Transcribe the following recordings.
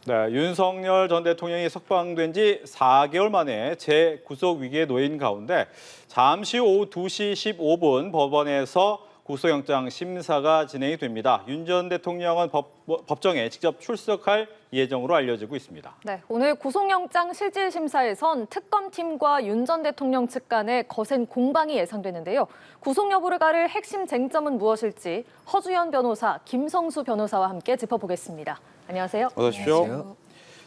네, 윤석열 전 대통령이 석방된 지 4개월 만에 재구속 위기에 놓인 가운데 잠시 오후 2시 15분 법원에서 구속영장 심사가 진행이 됩니다. 윤 전 대통령은 법정에 직접 출석할 예정으로 알려지고 있습니다. 네, 오늘 구속영장 실질심사에선 특검팀과 윤 전 대통령 측 간의 거센 공방이 예상되는데요. 구속 여부를 가를 핵심 쟁점은 무엇일지 허주연 변호사, 김성수 변호사와 함께 짚어보겠습니다. 안녕하세요. 어서 오십시오.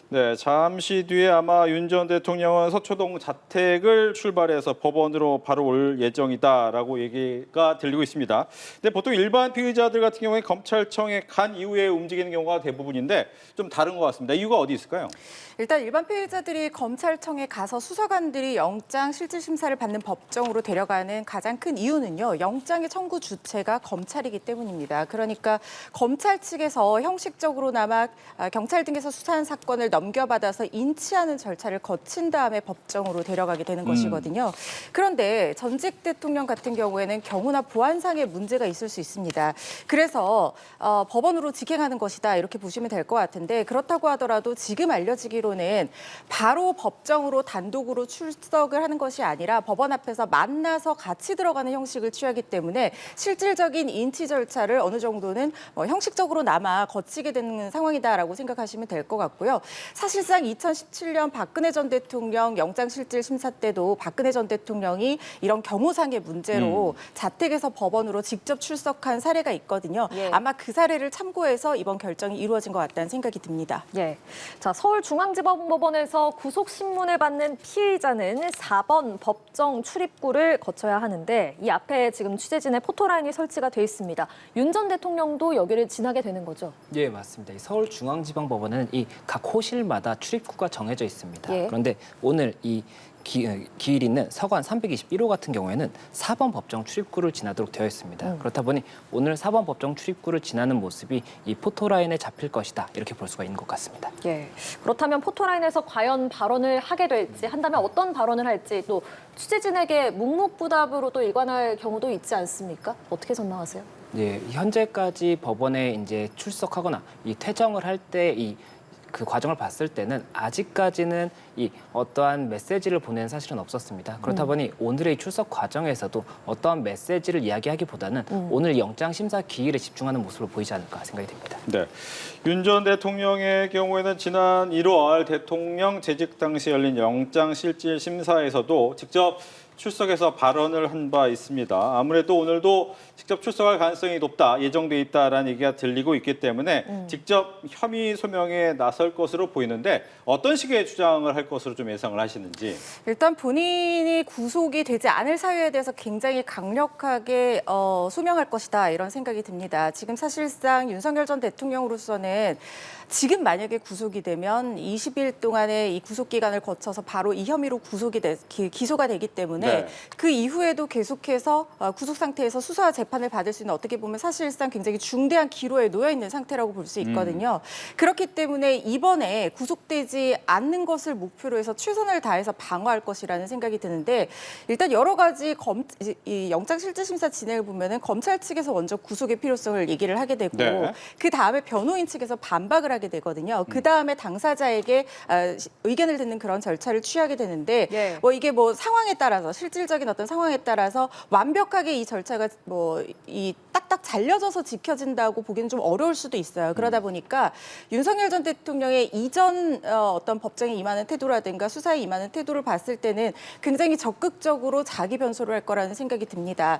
네, 잠시 뒤에 아마 윤 전 대통령은 서초동 자택을 출발해서 법원으로 바로 올 예정이다라고 얘기가 들리고 있습니다. 근데 보통 일반 피의자들 같은 경우에 검찰청에 간 이후에 움직이는 경우가 대부분인데 좀 다른 것 같습니다. 이유가 어디 있을까요? 일단 일반 피의자들이 검찰청에 가서 수사관들이 영장 실질심사를 받는 법정으로 데려가는 가장 큰 이유는요. 영장의 청구 주체가 검찰이기 때문입니다. 그러니까 검찰 측에서 형식적으로나마 경찰 등에서 수사한 사건을 넘겨받아서 인치하는 절차를 거친 다음에 법정으로 데려가게 되는 것이거든요. 그런데 전직 대통령 같은 경우에는 경우나 보안상의 문제가 있을 수 있습니다. 그래서 법원으로 직행하는 것이다 이렇게 보시면 될 것 같은데 그렇다고 하더라도 지금 알려지기로는 바로 법정으로 단독으로 출석을 하는 것이 아니라 법원 앞에서 만나서 같이 들어가는 형식을 취하기 때문에 실질적인 인치 절차를 어느 정도는 형식적으로나마 거치게 되는 상황이다라고 생각하시면 될 것 같고요. 사실상 2017년 박근혜 전 대통령 영장실질심사 때도 박근혜 전 대통령이 이런 경호상의 문제로 자택에서 법원으로 직접 출석한 사례가 있거든요. 예. 아마 그 사례를 참고해서 이번 결정이 이루어진 것 같다는 생각이 듭니다. 예. 자, 서울중앙지법법원에서 구속신문을 받는 피의자는 4번 법정 출입구를 거쳐야 하는데 이 앞에 지금 취재진의 포토라인이 설치가 돼 있습니다. 윤 전 대통령도 여기를 지나게 되는 거죠? 예, 맞습니다. 이 서울중앙지방법원은 이 각 호실마다 출입구가 정해져 있습니다. 예. 그런데 오늘 이 기일 있는 서관 321호 같은 경우에는 4번 법정 출입구를 지나도록 되어 있습니다. 그렇다 보니 오늘 4번 법정 출입구를 지나는 모습이 이 포토라인에 잡힐 것이다. 이렇게 볼 수가 있는 것 같습니다. 예. 그렇다면 포토라인에서 과연 발언을 하게 될지 한다면 어떤 발언을 할지 또 취재진에게 묵묵부답으로 또 일관할 경우도 있지 않습니까? 어떻게 전망하세요? 예, 현재까지 법원에 이제 출석하거나 이 퇴정을 할 때 그 과정을 봤을 때는 아직까지는 이 어떠한 메시지를 보내는 사실은 없었습니다. 그렇다 보니 오늘의 출석 과정에서도 어떠한 메시지를 이야기하기보다는 오늘 영장 심사 기일에 집중하는 모습을 보이지 않을까 생각이 됩니다. 네, 윤 전 대통령의 경우에는 지난 1월 대통령 재직 당시 열린 영장실질심사에서도 직접 출석해서 발언을 한 바 있습니다. 아무래도 오늘도 직접 출석할 가능성이 높다, 예정돼 있다라는 얘기가 들리고 있기 때문에 직접 혐의 소명에 나설 것으로 보이는데 어떤 식의 주장을 할 것으로 좀 예상을 하시는지. 일단 본인이 구속이 되지 않을 사유에 대해서 굉장히 강력하게 소명할 것이다 이런 생각이 듭니다. 지금 사실상 윤석열 전 대통령으로서는 지금 만약에 구속이 되면 20일 동안의 이 구속 기간을 거쳐서 바로 이 혐의로 기소가 되기 때문에 네. 그 이후에도 계속해서 구속 상태에서 수사와 재판을 받을 수 있는 어떻게 보면 사실상 굉장히 중대한 기로에 놓여 있는 상태라고 볼 수 있거든요. 그렇기 때문에 이번에 구속되지 않는 것을 목표로 해서 최선을 다해서 방어할 것이라는 생각이 드는데 일단 여러 가지 이 영장실질심사 진행을 보면은 검찰 측에서 먼저 구속의 필요성을 얘기를 하게 되고 네. 그 다음에 변호인 측에서 반박을 하게 되거든요. 그 다음에 당사자에게 의견을 듣는 그런 절차를 취하게 되는데 예. 이게 상황에 따라서 실질적인 어떤 상황에 따라서 완벽하게 이 절차가 이 딱딱 잘려져서 지켜진다고 보기는 좀 어려울 수도 있어요. 그러다 보니까 윤석열 전 대통령의 이전 어떤 법정에 임하는 태도라든가 수사에 임하는 태도를 봤을 때는 굉장히 적극적으로 자기 변소를 할 거라는 생각이 듭니다.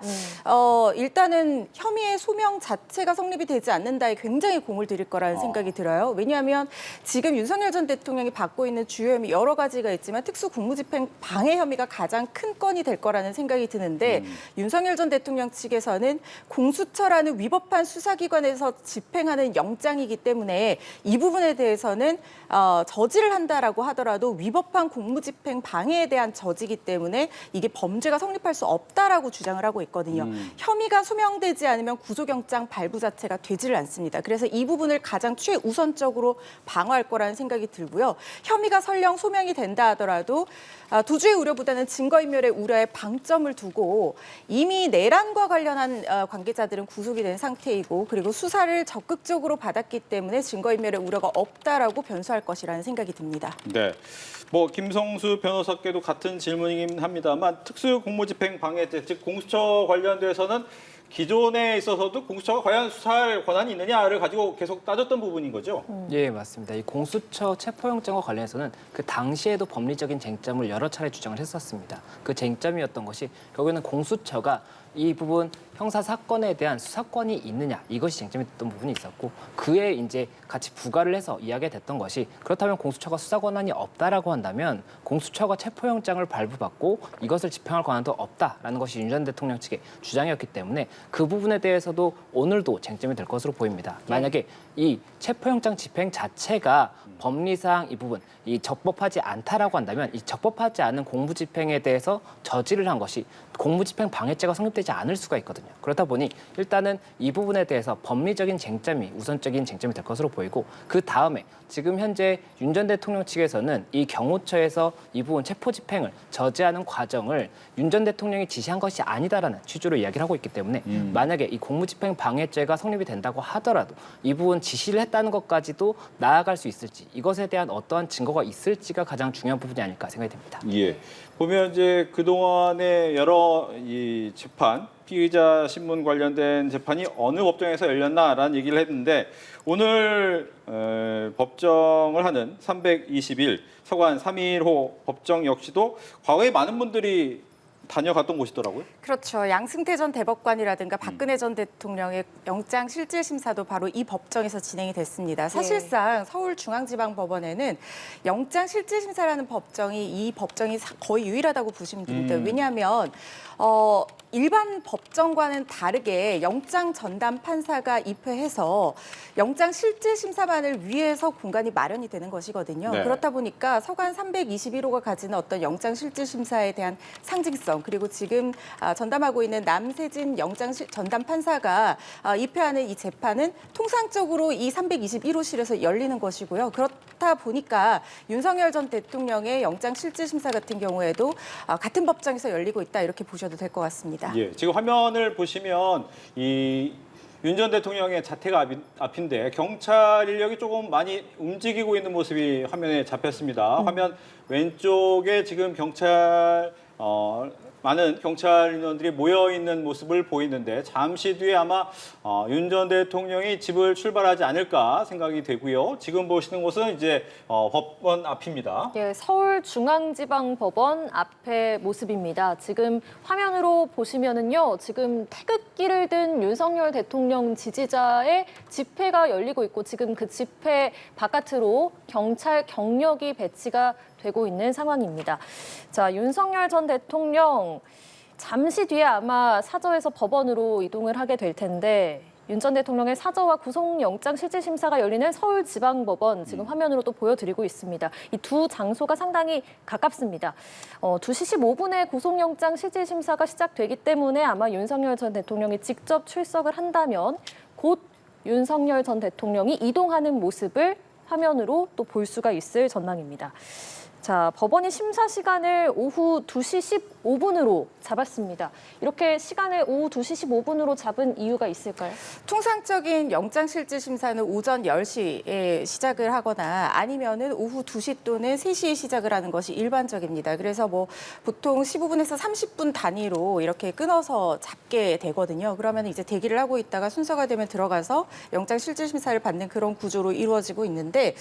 일단은 혐의의 소명 자체가 성립이 되지 않는다에 굉장히 공을 들일 거라는 생각이 들어요. 왜냐하면 지금 윤석열 전 대통령이 받고 있는 주요 혐의 여러 가지가 있지만 특수공무집행 방해 혐의가 가장 큰 건이 될 거라는 생각이 드는데 윤석열 전 대통령 측에서는 공수처라는 위법한 수사기관에서 집행하는 영장이기 때문에 이 부분에 대해서는 저지를 한다라고 하더라도 위법한 공무집행 방해에 대한 저지기 때문에 이게 범죄가 성립할 수 없다라고 주장을 하고 있거든요. 혐의가 소명되지 않으면 구속영장 발부 자체가 되지를 않습니다. 그래서 이 부분을 가장 최우선적으로 방어할 거라는 생각이 들고요. 혐의가 설령 소명이 된다 하더라도 도주의 우려보다는 증거인멸의 우려에 방점을 두고 이미 내란과 관련한 관계자들은 구속이 된 상태이고 그리고 수사를 적극적으로 받았기 때문에 증거인멸의 우려가 없다라고 변수할 것이라는 생각이 듭니다. 네. 뭐 김성수 변호사께도 같은 질문이긴 합니다만 특수공무집행 방해죄, 즉 공수처 관련돼서는 기존에 있어서도 공수처가 과연 수사할 권한이 있느냐를 가지고 계속 따졌던 부분인 거죠. 예, 맞습니다. 이 공수처 체포영장과 관련해서는 그 당시에도 법리적인 쟁점을 여러 차례 주장을 했었습니다. 그 쟁점이었던 것이 결국에는 공수처가 이 부분 형사 사건에 대한 수사권이 있느냐 이것이 쟁점이 됐던 부분이 있었고 그에 이제 같이 부과를 해서 이야기가 됐던 것이 그렇다면 공수처가 수사 권한이 없다라고 한다면 공수처가 체포영장을 발부받고 이것을 집행할 권한도 없다라는 것이 윤 전 대통령 측의 주장이었기 때문에 그 부분에 대해서도 오늘도 쟁점이 될 것으로 보입니다. 만약에 이 체포영장 집행 자체가 법리상 이 부분 이 적법하지 않다라고 한다면 이 적법하지 않은 공무집행에 대해서 저지를 한 것이 공무집행 방해죄가 성립되지 않을 수가 있거든요. 그렇다 보니 일단은 이 부분에 대해서 법리적인 쟁점이 우선적인 쟁점이 될 것으로 보이고 그 다음에 지금 현재 윤 전 대통령 측에서는 이 경호처에서 이 부분 체포집행을 저지하는 과정을 윤 전 대통령이 지시한 것이 아니다라는 취지로 이야기를 하고 있기 때문에 만약에 이 공무집행 방해죄가 성립이 된다고 하더라도 이 부분 지시를 했다는 것까지도 나아갈 수 있을지 이것에 대한 어떠한 증거가 있을지가 가장 중요한 부분이 아닐까 생각이 됩니다. 예. 보면 이제 그동안의 여러 이 재판, 피의자 신문 관련된 재판이 어느 법정에서 열렸나라는 얘기를 했는데 오늘 법정을 하는 321 서관 315 법정 역시도 과거에 많은 분들이 다녀갔던 곳이더라고요. 그렇죠. 양승태 전 대법관이라든가 박근혜 전 대통령의 영장 실질 심사도 바로 이 법정에서 진행이 됐습니다. 사실상 서울중앙지방법원에는 영장 실질 심사라는 법정이 이 법정이 거의 유일하다고 보시면 됩니다. 왜냐하면 일반 법정과는 다르게 영장 전담 판사가 입회해서 영장 실질 심사만을 위해서 공간이 마련이 되는 것이거든요. 네. 그렇다 보니까 서관 321호가 가지는 어떤 영장 실질 심사에 대한 상징성 그리고 지금 전담하고 있는 남세진 영장 전담 판사가 입회하는 이 재판은 통상적으로 이 321호실에서 열리는 것이고요. 그렇다 보니까 윤석열 전 대통령의 영장 실질 심사 같은 경우에도 같은 법정에서 열리고 있다 이렇게 보셔도 될 것 같습니다. 예, 지금 화면을 보시면 이 윤 전 대통령의 자태가 앞인데 경찰 인력이 조금 많이 움직이고 있는 모습이 화면에 잡혔습니다. 화면 왼쪽에 지금 경찰 많은 경찰 인원들이 모여 있는 모습을 보이는데 잠시 뒤에 아마 윤 전 대통령이 집을 출발하지 않을까 생각이 되고요. 지금 보시는 곳은 이제 법원 앞입니다. 예, 서울중앙지방법원 앞의 모습입니다. 지금 화면으로 보시면은요, 지금 태극기를 든 윤석열 대통령 지지자의 집회가 열리고 있고 지금 그 집회 바깥으로 경찰 경력이 배치가 되고 있는 상황입니다. 자, 윤석열 전 대통령 잠시 뒤에 아마 사저에서 법원으로 이동을 하게 될 텐데 윤 전 대통령의 사저와 구속영장 실질심사가 열리는 서울지방법원 지금 화면으로 또 보여드리고 있습니다. 이 두 장소가 상당히 가깝습니다. 2시 15분에 구속영장 실질심사가 시작되기 때문에 아마 윤석열 전 대통령이 직접 출석을 한다면 곧 윤석열 전 대통령이 이동하는 모습을 화면으로 또 볼 수가 있을 전망입니다. 자, 법원이 심사 시간을 오후 2시 15분으로 잡았습니다. 이렇게 시간을 오후 2시 15분으로 잡은 이유가 있을까요? 통상적인 영장실질심사는 오전 10시에 시작을 하거나 아니면은 오후 2시 또는 3시에 시작을 하는 것이 일반적입니다. 그래서 뭐 보통 15분에서 30분 단위로 이렇게 끊어서 잡게 되거든요. 그러면 이제 대기를 하고 있다가 순서가 되면 들어가서 영장실질심사를 받는 그런 구조로 이루어지고 있는데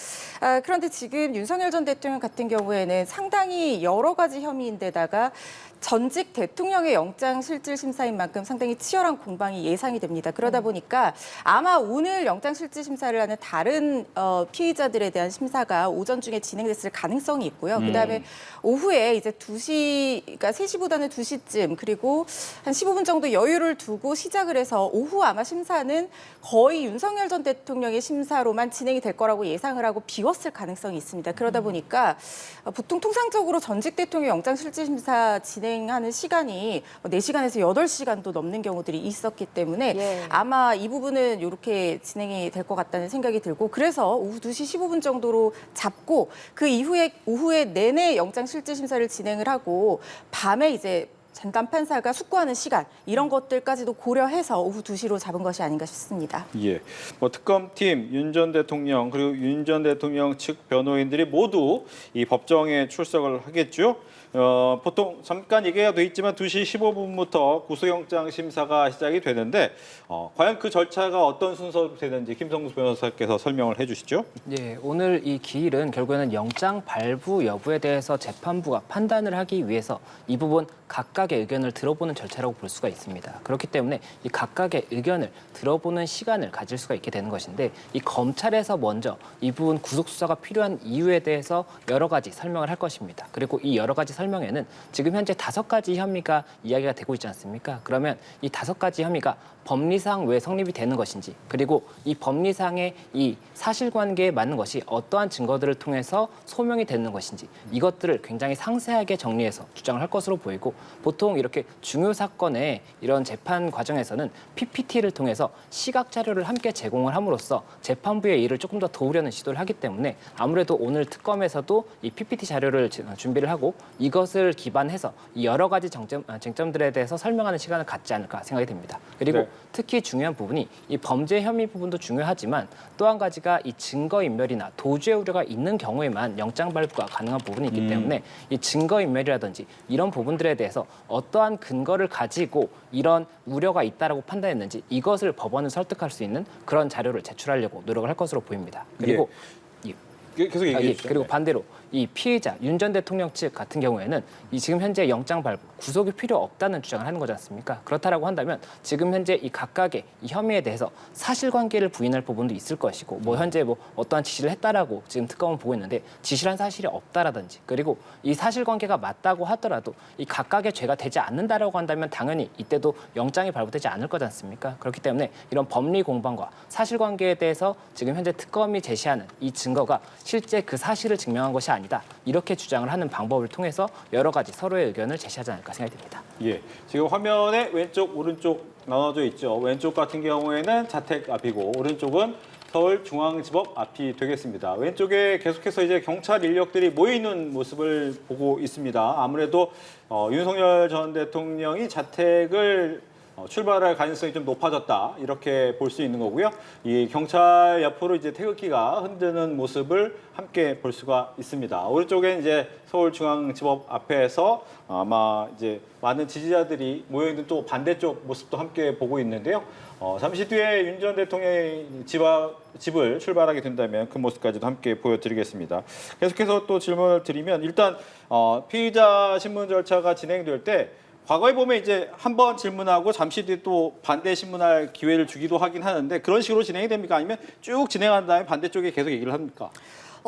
그런데 지금 윤석열 전 대통령 같은 경우에는 상당히 여러 가지 혐의인데다가 전직 대통령의 영장실질심사인 만큼 상당히 치열한 공방이 예상이 됩니다. 그러다 보니까 아마 오늘 영장실질심사를 하는 다른 피의자들에 대한 심사가 오전 중에 진행됐을 가능성이 있고요. 그다음에 오후에 이제 2시, 그러니까 3시보다는 2시쯤 그리고 한 15분 정도 여유를 두고 시작을 해서 오후 아마 심사는 거의 윤석열 전 대통령의 심사로만 진행이 될 거라고 예상을 하고 비웠을 가능성이 있습니다. 그러다 보니까 보통 통상적으로 전직 대통령 영장실질심사 진행하는 시간이 4시간에서 8시간도 넘는 경우들이 있었기 때문에 예. 아마 이 부분은 이렇게 진행이 될 것 같다는 생각이 들고 그래서 오후 2시 15분 정도로 잡고 그 이후에 오후에 내내 영장실질심사를 진행을 하고 밤에 이제 잠깐 판사가 숙고하는 시간 이런 것들까지도 고려해서 오후 2시로 잡은 것이 아닌가 싶습니다. 예, 뭐 특검팀, 윤 전 대통령 그리고 윤 전 대통령 측 변호인들이 모두 이 법정에 출석을 하겠죠. 보통 잠깐 얘기가 돼 있지만 2시 15분부터 구속영장 심사가 시작이 되는데 과연 그 절차가 어떤 순서로 되는지 김성수 변호사께서 설명을 해주시죠. 예, 오늘 이 기일은 결국에는 영장 발부 여부에 대해서 재판부가 판단을 하기 위해서 이 부분 각각의 의견을 들어보는 절차라고 볼 수가 있습니다. 그렇기 때문에 이 각각의 의견을 들어보는 시간을 가질 수가 있게 되는 것인데 이 검찰에서 먼저 이 부분 구속 수사가 필요한 이유에 대해서 여러 가지 설명을 할 것입니다. 그리고 이 여러 가지 설명에는 지금 현재 5가지 혐의가 이야기가 되고 있지 않습니까? 그러면 이 5가지 혐의가 법리상 왜 성립이 되는 것인지 그리고 이 법리상의 이 사실관계에 맞는 것이 어떠한 증거들을 통해서 소명이 되는 것인지 이것들을 굉장히 상세하게 정리해서 주장을 할 것으로 보이고 보통 이렇게 중요 사건의 이런 재판 과정에서는 PPT를 통해서 시각 자료를 함께 제공을 함으로써 재판부의 일을 조금 더 도우려는 시도를 하기 때문에 아무래도 오늘 특검에서도 이 PPT 자료를 준비를 하고 이것을 기반해서 이 여러 가지 쟁점들에 대해서 설명하는 시간을 갖지 않을까 생각이 됩니다. 그리고 네. 특히 중요한 부분이 이 범죄 혐의 부분도 중요하지만 또 한 가지가 이 증거인멸이나 도주의 우려가 있는 경우에만 영장 발부가 가능한 부분이 있기 때문에 이 증거인멸이라든지 이런 부분들에 대해서 어떠한 근거를 가지고 이런 우려가 있다라고 판단했는지 이것을 법원을 설득할 수 있는 그런 자료를 제출하려고 노력을 할 것으로 보입니다. 그리고 계속 얘기해 주시죠. 그리고 반대로 이 피의자 윤 전 대통령 측 같은 경우에는 이 지금 현재 영장 발부 구속이 필요 없다는 주장을 하는 거지 않습니까? 그렇다라고 한다면 지금 현재 이 각각의 이 혐의에 대해서 사실관계를 부인할 부분도 있을 것이고 뭐 현재 뭐 어떠한 지시를 했다라고 지금 특검은 보고 있는데 지시한 사실이 없다라든지 그리고 이 사실관계가 맞다고 하더라도 이 각각의 죄가 되지 않는다라고 한다면 당연히 이때도 영장이 발부되지 않을 거지 않습니까? 그렇기 때문에 이런 법리 공방과 사실관계에 대해서 지금 현재 특검이 제시하는 이 증거가 실제 그 사실을 증명한 것이 아니다. 이렇게 주장을 하는 방법을 통해서 여러 가지 서로의 의견을 제시하지 않을까 생각이 듭니다. 예, 지금 화면에 왼쪽, 오른쪽 나눠져 있죠. 왼쪽 같은 경우에는 자택 앞이고 오른쪽은 서울중앙지법 앞이 되겠습니다. 왼쪽에 계속해서 이제 경찰 인력들이 모여 있는 모습을 보고 있습니다. 아무래도 윤석열 전 대통령이 자택을 출발할 가능성이 좀 높아졌다 이렇게 볼 수 있는 거고요. 이 경찰 옆으로 이제 태극기가 흔드는 모습을 함께 볼 수가 있습니다. 오른쪽에 이제 서울중앙지법 앞에서 아마 이제 많은 지지자들이 모여 있는 또 반대쪽 모습도 함께 보고 있는데요. 잠시 뒤에 윤 전 대통령의 집을 출발하게 된다면 그 모습까지도 함께 보여드리겠습니다. 계속해서 또 질문을 드리면 일단 피의자 신문 절차가 진행될 때. 과거에 보면 이제 한 번 질문하고 잠시 뒤에 또 반대 신문할 기회를 주기도 하긴 하는데 그런 식으로 진행이 됩니까? 아니면 쭉 진행한 다음에 반대쪽에 계속 얘기를 합니까?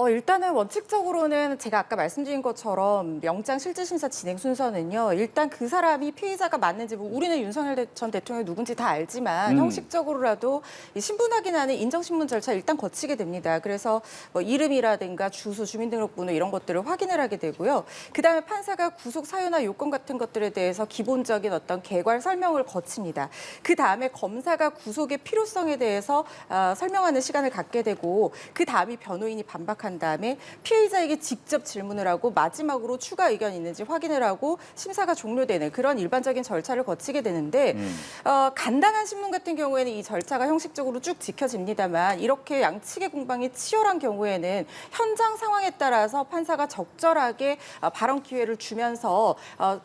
일단은 원칙적으로는 제가 아까 말씀드린 것처럼 영장 실질심사 진행 순서는요. 일단 그 사람이 피의자가 맞는지 뭐 우리는 윤석열 전 대통령이 누군지 다 알지만 형식적으로라도 이 신분 확인하는 인정신문 절차 일단 거치게 됩니다. 그래서 뭐 이름이라든가 주소, 주민등록번호 이런 것들을 확인을 하게 되고요. 그다음에 판사가 구속 사유나 요건 같은 것들에 대해서 기본적인 어떤 개괄 설명을 거칩니다. 그다음에 검사가 구속의 필요성에 대해서 설명하는 시간을 갖게 되고 그다음이 변호인이 반박한 다음에 피의자에게 직접 질문을 하고 마지막으로 추가 의견이 있는지 확인을 하고 심사가 종료되는 그런 일반적인 절차를 거치게 되는데 간단한 신문 같은 경우에는 이 절차가 형식적으로 쭉 지켜집니다만 이렇게 양측의 공방이 치열한 경우에는 현장 상황에 따라서 판사가 적절하게 발언 기회를 주면서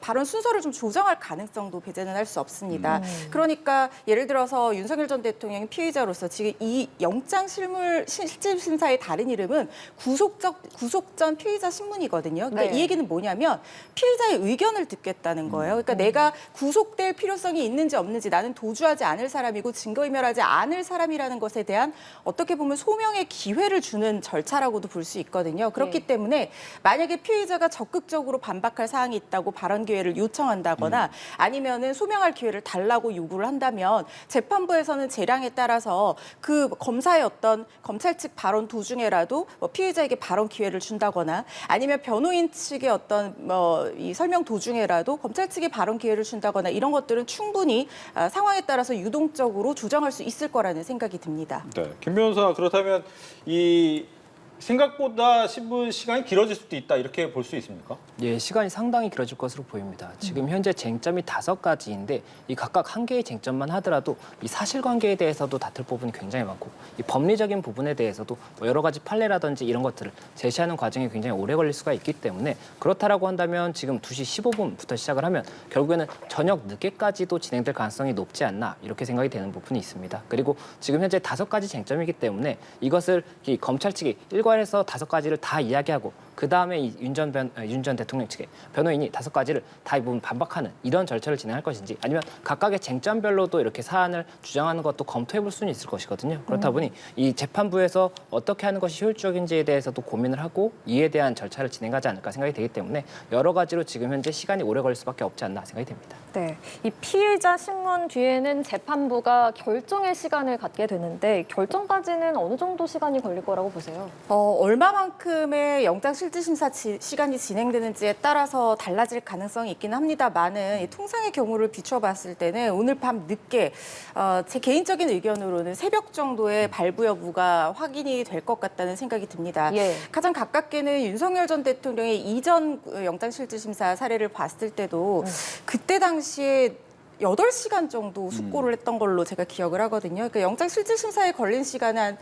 발언 순서를 좀 조정할 가능성도 배제는 할 수 없습니다. 그러니까 예를 들어서 윤석열 전 대통령이 피의자로서 지금 이 영장 실질 심사의 다른 이름은 구속 전 피의자 신문이거든요. 그러니까 네. 이 얘기는 뭐냐면 피의자의 의견을 듣겠다는 거예요. 그러니까 내가 구속될 필요성이 있는지 없는지 나는 도주하지 않을 사람이고 증거인멸하지 않을 사람이라는 것에 대한 어떻게 보면 소명의 기회를 주는 절차라고도 볼 수 있거든요. 그렇기 네. 때문에 만약에 피의자가 적극적으로 반박할 사항이 있다고 발언 기회를 요청한다거나 아니면은 소명할 기회를 달라고 요구를 한다면 재판부에서는 재량에 따라서 그 검사의 어떤 검찰 측 발언 도중에라도 뭐 피의자에게 발언 기회를 준다거나 아니면 변호인 측의 어떤 이 설명 도중에라도 검찰 측에 발언 기회를 준다거나 이런 것들은 충분히 상황에 따라서 유동적으로 조정할 수 있을 거라는 생각이 듭니다. 네, 김 변호사 그렇다면 이 생각보다 신분 시간이 길어질 수도 있다 이렇게 볼 수 있습니까? 예, 시간이 상당히 길어질 것으로 보입니다. 지금 현재 쟁점이 5가지인데 이 각각 한 개의 쟁점만 하더라도 이 사실관계에 대해서도 다툴 부분이 굉장히 많고 이 법리적인 부분에 대해서도 뭐 여러 가지 판례라든지 이런 것들을 제시하는 과정이 굉장히 오래 걸릴 수가 있기 때문에 그렇다라고 한다면 지금 2시 15분부터 시작을 하면 결국에는 저녁 늦게까지도 진행될 가능성이 높지 않나 이렇게 생각이 되는 부분이 있습니다. 그리고 지금 현재 5가지 쟁점이기 때문에 이것을 이 검찰 측이 일괄해서 5가지를 다 이야기하고 그 다음에 윤 전 대통령 측의 변호인이 5가지를 다 이 부분 반박하는 이런 절차를 진행할 것인지 아니면 각각의 쟁점별로도 이렇게 사안을 주장하는 것도 검토해볼 수는 있을 것이거든요. 그렇다 보니 이 재판부에서 어떻게 하는 것이 효율적인지에 대해서도 고민을 하고 이에 대한 절차를 진행하지 않을까 생각이 되기 때문에 여러 가지로 지금 현재 시간이 오래 걸릴 수밖에 없지 않나 생각이 됩니다. 네, 이 피의자 신문 뒤에는 재판부가 결정의 시간을 갖게 되는데 결정까지는 어느 정도 시간이 걸릴 거라고 보세요? 얼마만큼의 영장실질심사 시간이 진행되는지에 따라서 달라질 가능성이 있긴 합니다만은 이 통상의 경우를 비춰봤을 때는 오늘 밤 늦게 제 개인적인 의견으로는 새벽 정도의 발부 여부가 확인이 될 것 같다는 생각이 듭니다. 예. 가장 가깝게는 윤석열 전 대통령의 이전 영장실질심사 사례를 봤을 때도 그때 당시에 8시간 정도 숙고를 했던 걸로 제가 기억을 하거든요. 그러니까 영장실질심사에 걸린 시간은 한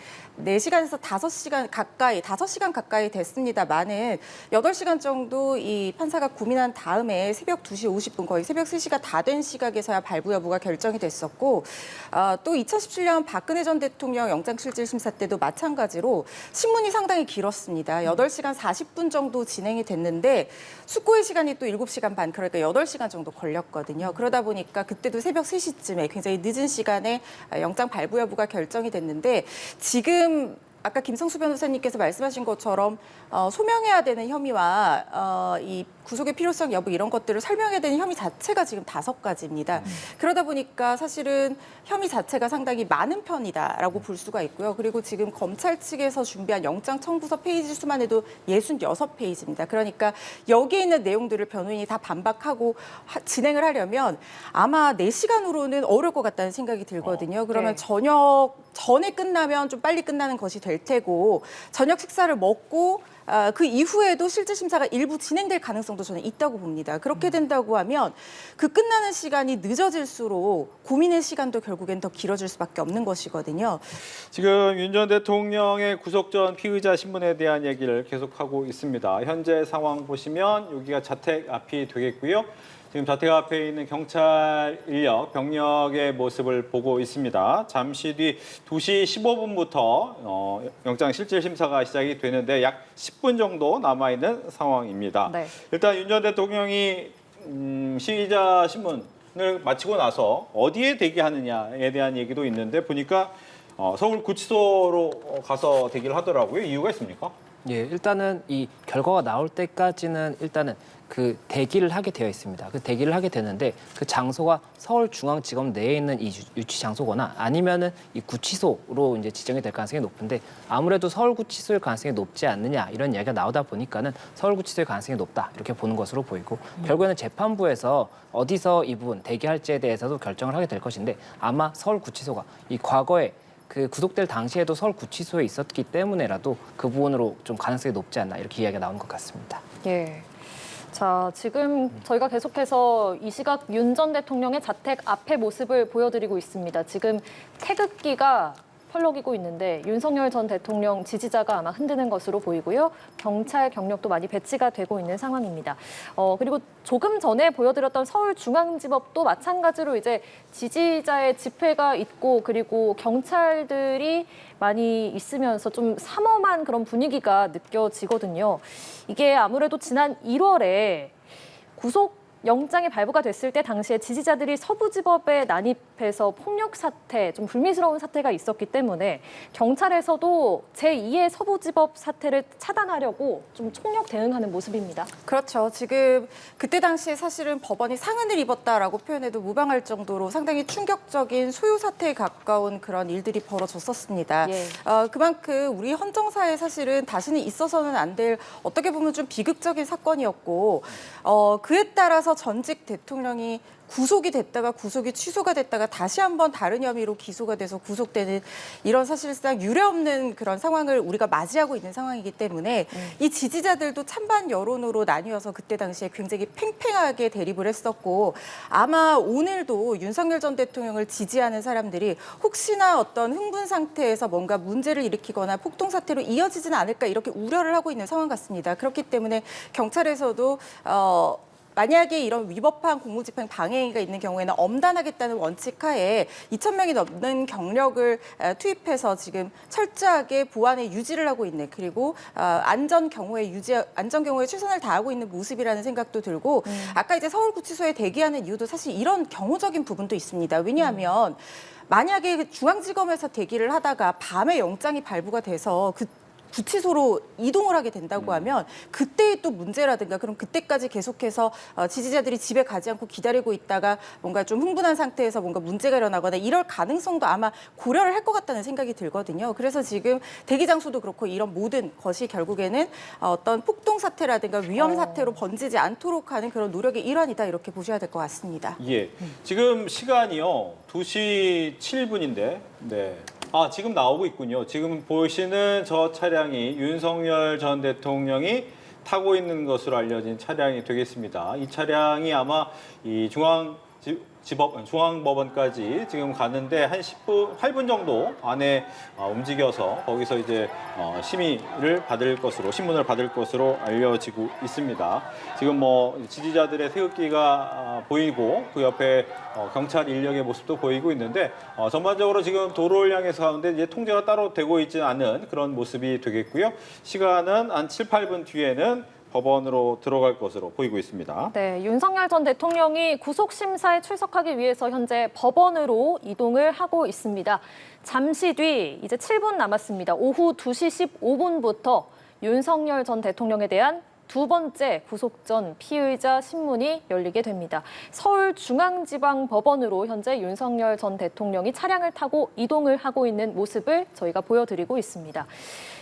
4시간에서 5시간 가까이 됐습니다만은 8시간 정도 이 판사가 고민한 다음에 새벽 2시 50분 거의 새벽 3시가 다 된 시각에서야 발부 여부가 결정이 됐었고 또 2017년 박근혜 전 대통령 영장실질심사 때도 마찬가지로 신문이 상당히 길었습니다. 8시간 40분 정도 진행이 됐는데 숙고의 시간이 또 7시간 반 그러니까 8시간 정도 걸렸거든요. 그러다 보니까 그때도 새벽 3시쯤에 굉장히 늦은 시간에 영장 발부 여부가 결정이 됐는데 지금 아까 김성수 변호사님께서 말씀하신 것처럼 소명해야 되는 혐의와 이 구속의 필요성 여부 이런 것들을 설명해야 되는 혐의 자체가 지금 5가지입니다. 그러다 보니까 사실은 혐의 자체가 상당히 많은 편이다라고 볼 수가 있고요. 그리고 지금 검찰 측에서 준비한 영장 청구서 페이지 수만 해도 66페이지입니다. 그러니까 여기에 있는 내용들을 변호인이 다 반박하고 진행을 하려면 아마 4시간으로는 어려울 것 같다는 생각이 들거든요. 그러면 네. 저녁 전에 끝나면 좀 빨리 끝나는 것이 될 테고 저녁 식사를 먹고 그 이후에도 실질심사가 일부 진행될 가능성도 저는 있다고 봅니다. 그렇게 된다고 하면 그 끝나는 시간이 늦어질수록 고민의 시간도 결국엔 더 길어질 수밖에 없는 것이거든요. 지금 윤 전 대통령의 구속 전 피의자 신문에 대한 얘기를 계속하고 있습니다. 현재 상황 보시면 여기가 자택 앞이 되겠고요. 지금 자택 앞에 있는 경찰 인력, 병력의 모습을 보고 있습니다. 잠시 뒤 2시 15분부터 영장실질심사가 시작이 되는데 약 10분 정도 남아있는 상황입니다. 네. 일단 윤 전 대통령이 피의자 신문을 마치고 나서 어디에 대기하느냐에 대한 얘기도 있는데 보니까 서울구치소로 가서 대기를 하더라고요. 이유가 있습니까? 예, 일단은 이 결과가 나올 때까지는 일단은 그 대기를 하게 되어 있습니다. 그 대기를 하게 되는데 그 장소가 서울중앙지검 내에 있는 이 유치 장소거나 아니면은 이 구치소로 이제 지정이 될 가능성이 높은데 아무래도 서울구치소일 가능성이 높지 않느냐 이런 이야기가 나오다 보니까는 서울구치소일 가능성이 높다 이렇게 보는 것으로 보이고 결국에는 재판부에서 어디서 이 부분 대기할지에 대해서도 결정을 하게 될 것인데 아마 서울구치소가 이 과거에 그 구속될 당시에도 서울구치소에 있었기 때문에라도 그 부분으로 좀 가능성이 높지 않나 이렇게 이야기가 나오는 것 같습니다. 예. 자, 지금 저희가 계속해서 이 시각 윤 전 대통령의 자택 앞의 모습을 보여드리고 있습니다. 지금 태극기가 펄럭이고 있는데 윤석열 전 대통령 지지자가 아마 흔드는 것으로 보이고요. 경찰 경력도 많이 배치가 되고 있는 상황입니다. 그리고 조금 전에 보여드렸던 서울중앙지법도 마찬가지로 이제 지지자의 집회가 있고 그리고 경찰들이 많이 있으면서 좀 삼엄한 그런 분위기가 느껴지거든요. 이게 아무래도 지난 1월에 구속 영장이 발부가 됐을 때 당시에 지지자들이 서부지법에 난입해서 폭력 사태, 좀 불미스러운 사태가 있었기 때문에 경찰에서도 제2의 서부지법 사태를 차단하려고 좀 총력 대응하는 모습입니다. 그렇죠. 지금 그때 당시에 사실은 법원이 상흔을 입었다라고 표현해도 무방할 정도로 상당히 충격적인 소요 사태에 가까운 그런 일들이 벌어졌었습니다. 예. 그만큼 우리 헌정사에 사실은 다시는 있어서는 안 될 어떻게 보면 좀 비극적인 사건이었고 그에 따라서 전직 대통령이 구속이 됐다가 구속이 취소가 됐다가 다시 한번 다른 혐의로 기소가 돼서 구속되는 이런 사실상 유례없는 그런 상황을 우리가 맞이하고 있는 상황이기 때문에 이 지지자들도 찬반 여론으로 나뉘어서 그때 당시에 굉장히 팽팽하게 대립을 했었고 아마 오늘도 윤석열 전 대통령을 지지하는 사람들이 혹시나 어떤 흥분 상태에서 뭔가 문제를 일으키거나 폭동 사태로 이어지지는 않을까 이렇게 우려를 하고 있는 상황 같습니다. 그렇기 때문에 경찰에서도 만약에 이런 위법한 공무집행 방해가 있는 경우에는 엄단하겠다는 원칙 하에 2,000명이 넘는 경력을 투입해서 지금 철저하게 보안에 유지를 하고 있는 그리고 안전 경우에 최선을 다하고 있는 모습이라는 생각도 들고 아까 이제 서울구치소에 대기하는 이유도 사실 이런 경호적인 부분도 있습니다. 왜냐하면 만약에 중앙지검에서 대기를 하다가 밤에 영장이 발부가 돼서 구치소로 이동을 하게 된다고 하면 그때의 또 문제라든가 그럼 그때까지 계속해서 지지자들이 집에 가지 않고 기다리고 있다가 뭔가 좀 흥분한 상태에서 뭔가 문제가 일어나거나 이럴 가능성도 아마 고려를 할 것 같다는 생각이 들거든요. 그래서 지금 대기 장소도 그렇고 이런 모든 것이 결국에는 어떤 폭동 사태라든가 위험 사태로 번지지 않도록 하는 그런 노력의 일환이다 이렇게 보셔야 될 것 같습니다. 예. 지금 시간이요. 2시 7분인데. 네. 지금 나오고 있군요. 지금 보시는 저 차량이 윤석열 전 대통령이 타고 있는 것으로 알려진 차량이 되겠습니다. 이 차량이 아마 이 중앙법원까지 지금 가는데 한 8분 정도 안에 움직여서 거기서 이제 심의를 받을 것으로 신문을 받을 것으로 알려지고 있습니다. 지금 뭐 지지자들의 태극기가 보이고 그 옆에 경찰 인력의 모습도 보이고 있는데 전반적으로 지금 도로를 향해서 가는데 이제 통제가 따로 되고 있지는 않은 그런 모습이 되겠고요. 시간은 한 7, 8분 뒤에는 법원으로 들어갈 것으로 보이고 있습니다. 네, 윤석열 전 대통령이 구속심사에 출석하기 위해서 현재 법원으로 이동을 하고 있습니다. 잠시 뒤 이제 7분 남았습니다. 오후 2시 15분부터 윤석열 전 대통령에 대한 두 번째 구속 전 피의자 신문이 열리게 됩니다. 서울중앙지방법원으로 현재 윤석열 전 대통령이 차량을 타고 이동을 하고 있는 모습을 저희가 보여드리고 있습니다.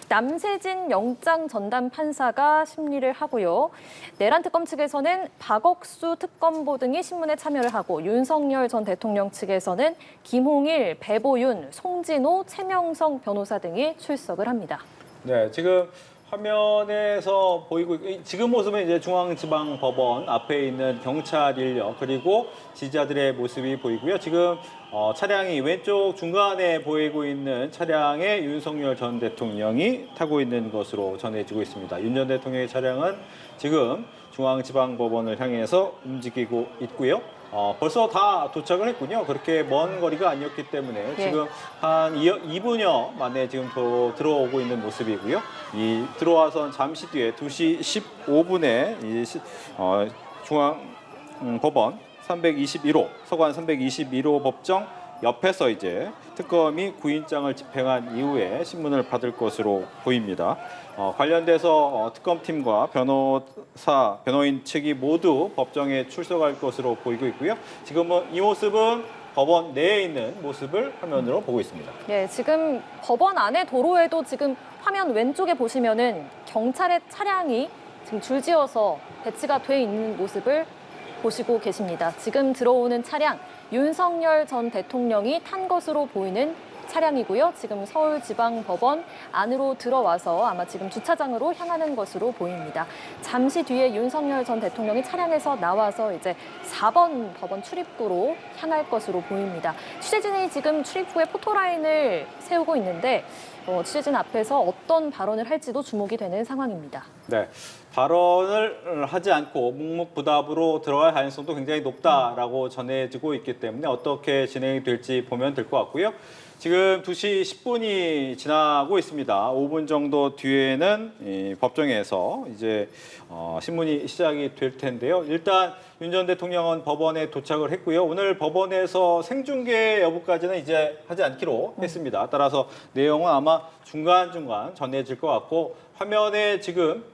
남세진 영장 전담 판사가 심리를 하고요. 내란 특검 측에서는 박억수 특검보 등이 신문에 참여를 하고 윤석열 전 대통령 측에서는 김홍일, 배보윤, 송진호, 최명성 변호사 등이 출석을 합니다. 네, 지금 화면에서 보이고 지금 모습은 이제 중앙지방법원 앞에 있는 경찰 인력 그리고 지지자들의 모습이 보이고요. 지금 차량이 왼쪽 중간에 보이고 있는 차량에 윤석열 전 대통령이 타고 있는 것으로 전해지고 있습니다. 윤 전 대통령의 차량은 지금 중앙지방법원을 향해서 움직이고 있고요. 벌써 다 도착을 했군요. 그렇게 먼 거리가 아니었기 때문에 지금 한 2분여 만에 지금 들어오고 있는 모습이고요. 이 들어와서 잠시 뒤에 2시 15분에 이 중앙법원 321호 서관 321호 법정 옆에서 이제 특검이 구인장을 집행한 이후에 신문을 받을 것으로 보입니다. 관련돼서 특검팀과 변호인 측이 모두 법정에 출석할 것으로 보이고 있고요. 지금은 이 모습은 법원 내에 있는 모습을 화면으로 보고 있습니다. 네, 지금 법원 안에 도로에도 지금 화면 왼쪽에 보시면은 경찰의 차량이 지금 줄지어서 배치가 돼 있는 모습을 보시고 계십니다. 지금 들어오는 차량 윤석열 전 대통령이 탄 것으로 보이는 차량이고요. 지금 서울지방법원 안으로 들어와서 아마 지금 주차장으로 향하는 것으로 보입니다. 잠시 뒤에 윤석열 전 대통령이 차량에서 나와서 이제 4번 법원 출입구로 향할 것으로 보입니다. 취재진이 지금 출입구에 포토라인을 세우고 있는데 취재진 앞에서 어떤 발언을 할지도 주목이 되는 상황입니다. 네, 발언을 하지 않고 묵묵부답으로 들어갈 가능성도 굉장히 높다라고 전해지고 있기 때문에 어떻게 진행이 될지 보면 될 것 같고요. 지금 2시 10분이 지나고 있습니다. 5분 정도 뒤에는 이 법정에서 이제 신문이 시작이 될 텐데요. 일단 윤 전 대통령은 법원에 도착을 했고요. 오늘 법원에서 생중계 여부까지는 이제 하지 않기로 했습니다. 따라서 내용은 아마 중간중간 전해질 것 같고 화면에 지금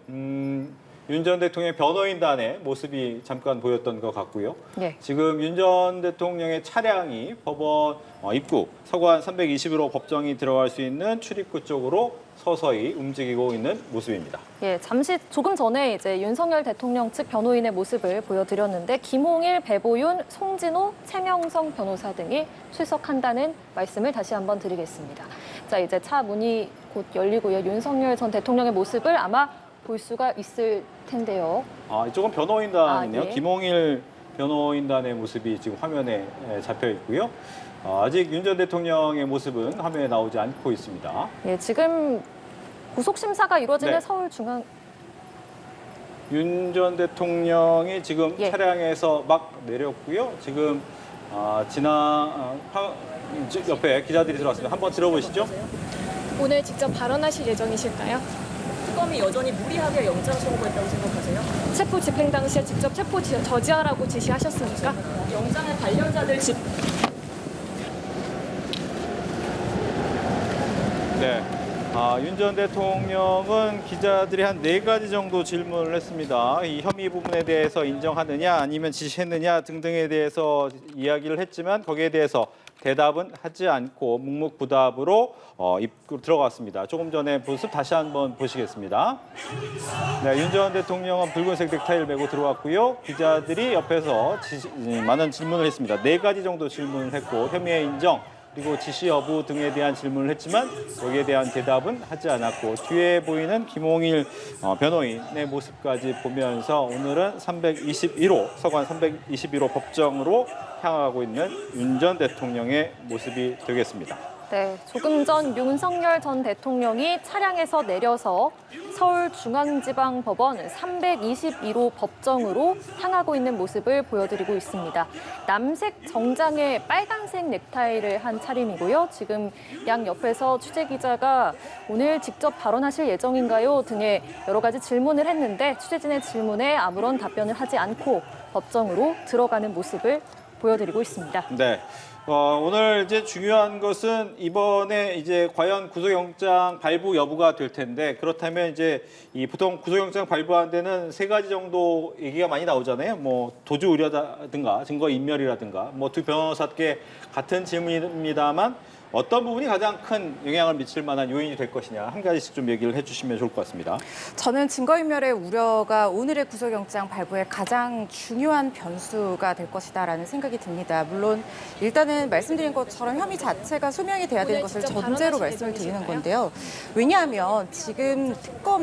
윤 전 대통령의 변호인단의 모습이 잠깐 보였던 것 같고요. 네. 지금 윤 전 대통령의 차량이 법원 입구 서관 321호 법정이 들어갈 수 있는 출입구 쪽으로 서서히 움직이고 있는 모습입니다. 예, 잠시 조금 전에 이제 윤석열 대통령 측 변호인의 모습을 보여드렸는데 김홍일, 배보윤, 송진호, 최명성 변호사 등이 출석한다는 말씀을 다시 한번 드리겠습니다. 자, 이제 차 문이 곧 열리고요. 윤석열 전 대통령의 모습을 아마 볼 수가 있을 텐데요. 이쪽은 변호인단이네요. 예. 김홍일 변호인단의 모습이 지금 화면에 잡혀 있고요. 아직 윤 전 대통령의 모습은 화면에 나오지 않고 있습니다. 예, 지금 구속 심사가 이루어지는 네. 서울중앙 윤 전 대통령이 지금 예. 차량에서 막 내렸고요. 지금 옆에 기자들이 들어왔습니다. 한번 들어보시죠. 오늘 직접 발언하실 예정이실까요? 특검이 여전히 무리하게 영장 청구했다고 생각하세요? 체포 집행 당시에 직접 체포 저지하라고 지시하셨습니까? 영장의 관련자들 네. 윤 전 대통령은 기자들이 한 4가지 정도 질문을 했습니다. 이 혐의 부분에 대해서 인정하느냐 아니면 지시했느냐 등등에 대해서 이야기를 했지만 거기에 대해서 대답은 하지 않고 묵묵부답으로 입구로 들어갔습니다. 조금 전에 모습 다시 한번 보시겠습니다. 네, 윤 전 대통령은 붉은색 넥타이를 메고 들어왔고요. 기자들이 옆에서 많은 질문을 했습니다. 4가지 정도 질문을 했고 혐의의 인정, 그리고 지시 여부 등에 대한 질문을 했지만 여기에 대한 대답은 하지 않았고 뒤에 보이는 김홍일 변호인의 모습까지 보면서 오늘은 321호 서관 321호 법정으로 향하고 있는 윤 전 대통령의 모습이 되겠습니다. 네, 조금 전 윤석열 전 대통령이 차량에서 내려서 서울중앙지방법원 321호 법정으로 향하고 있는 모습을 보여드리고 있습니다. 남색 정장에 빨간색 넥타이를 한 차림이고요. 지금 양 옆에서 취재기자가 오늘 직접 발언하실 예정인가요? 등의 여러 가지 질문을 했는데 취재진의 질문에 아무런 답변을 하지 않고 법정으로 들어가는 모습을 보여드리고 있습니다. 네. 오늘 이제 중요한 것은 이번에 이제 과연 구속영장 발부 여부가 될 텐데 그렇다면 이제 이 보통 구속영장 발부하는 데는 3가지 정도 얘기가 많이 나오잖아요. 뭐 도주 우려라든가 증거 인멸이라든가 뭐 두 변호사께 같은 질문입니다만 어떤 부분이 가장 큰 영향을 미칠 만한 요인이 될 것이냐 한 가지씩 좀 얘기를 해주시면 좋을 것 같습니다. 저는 증거인멸의 우려가 오늘의 구속영장 발부의 가장 중요한 변수가 될 것이다라는 생각이 듭니다. 물론 일단은 말씀드린 것처럼 혐의 자체가 소명이 돼야 되는 것을 전제로 말씀을 드리는 건데요. 왜냐하면 지금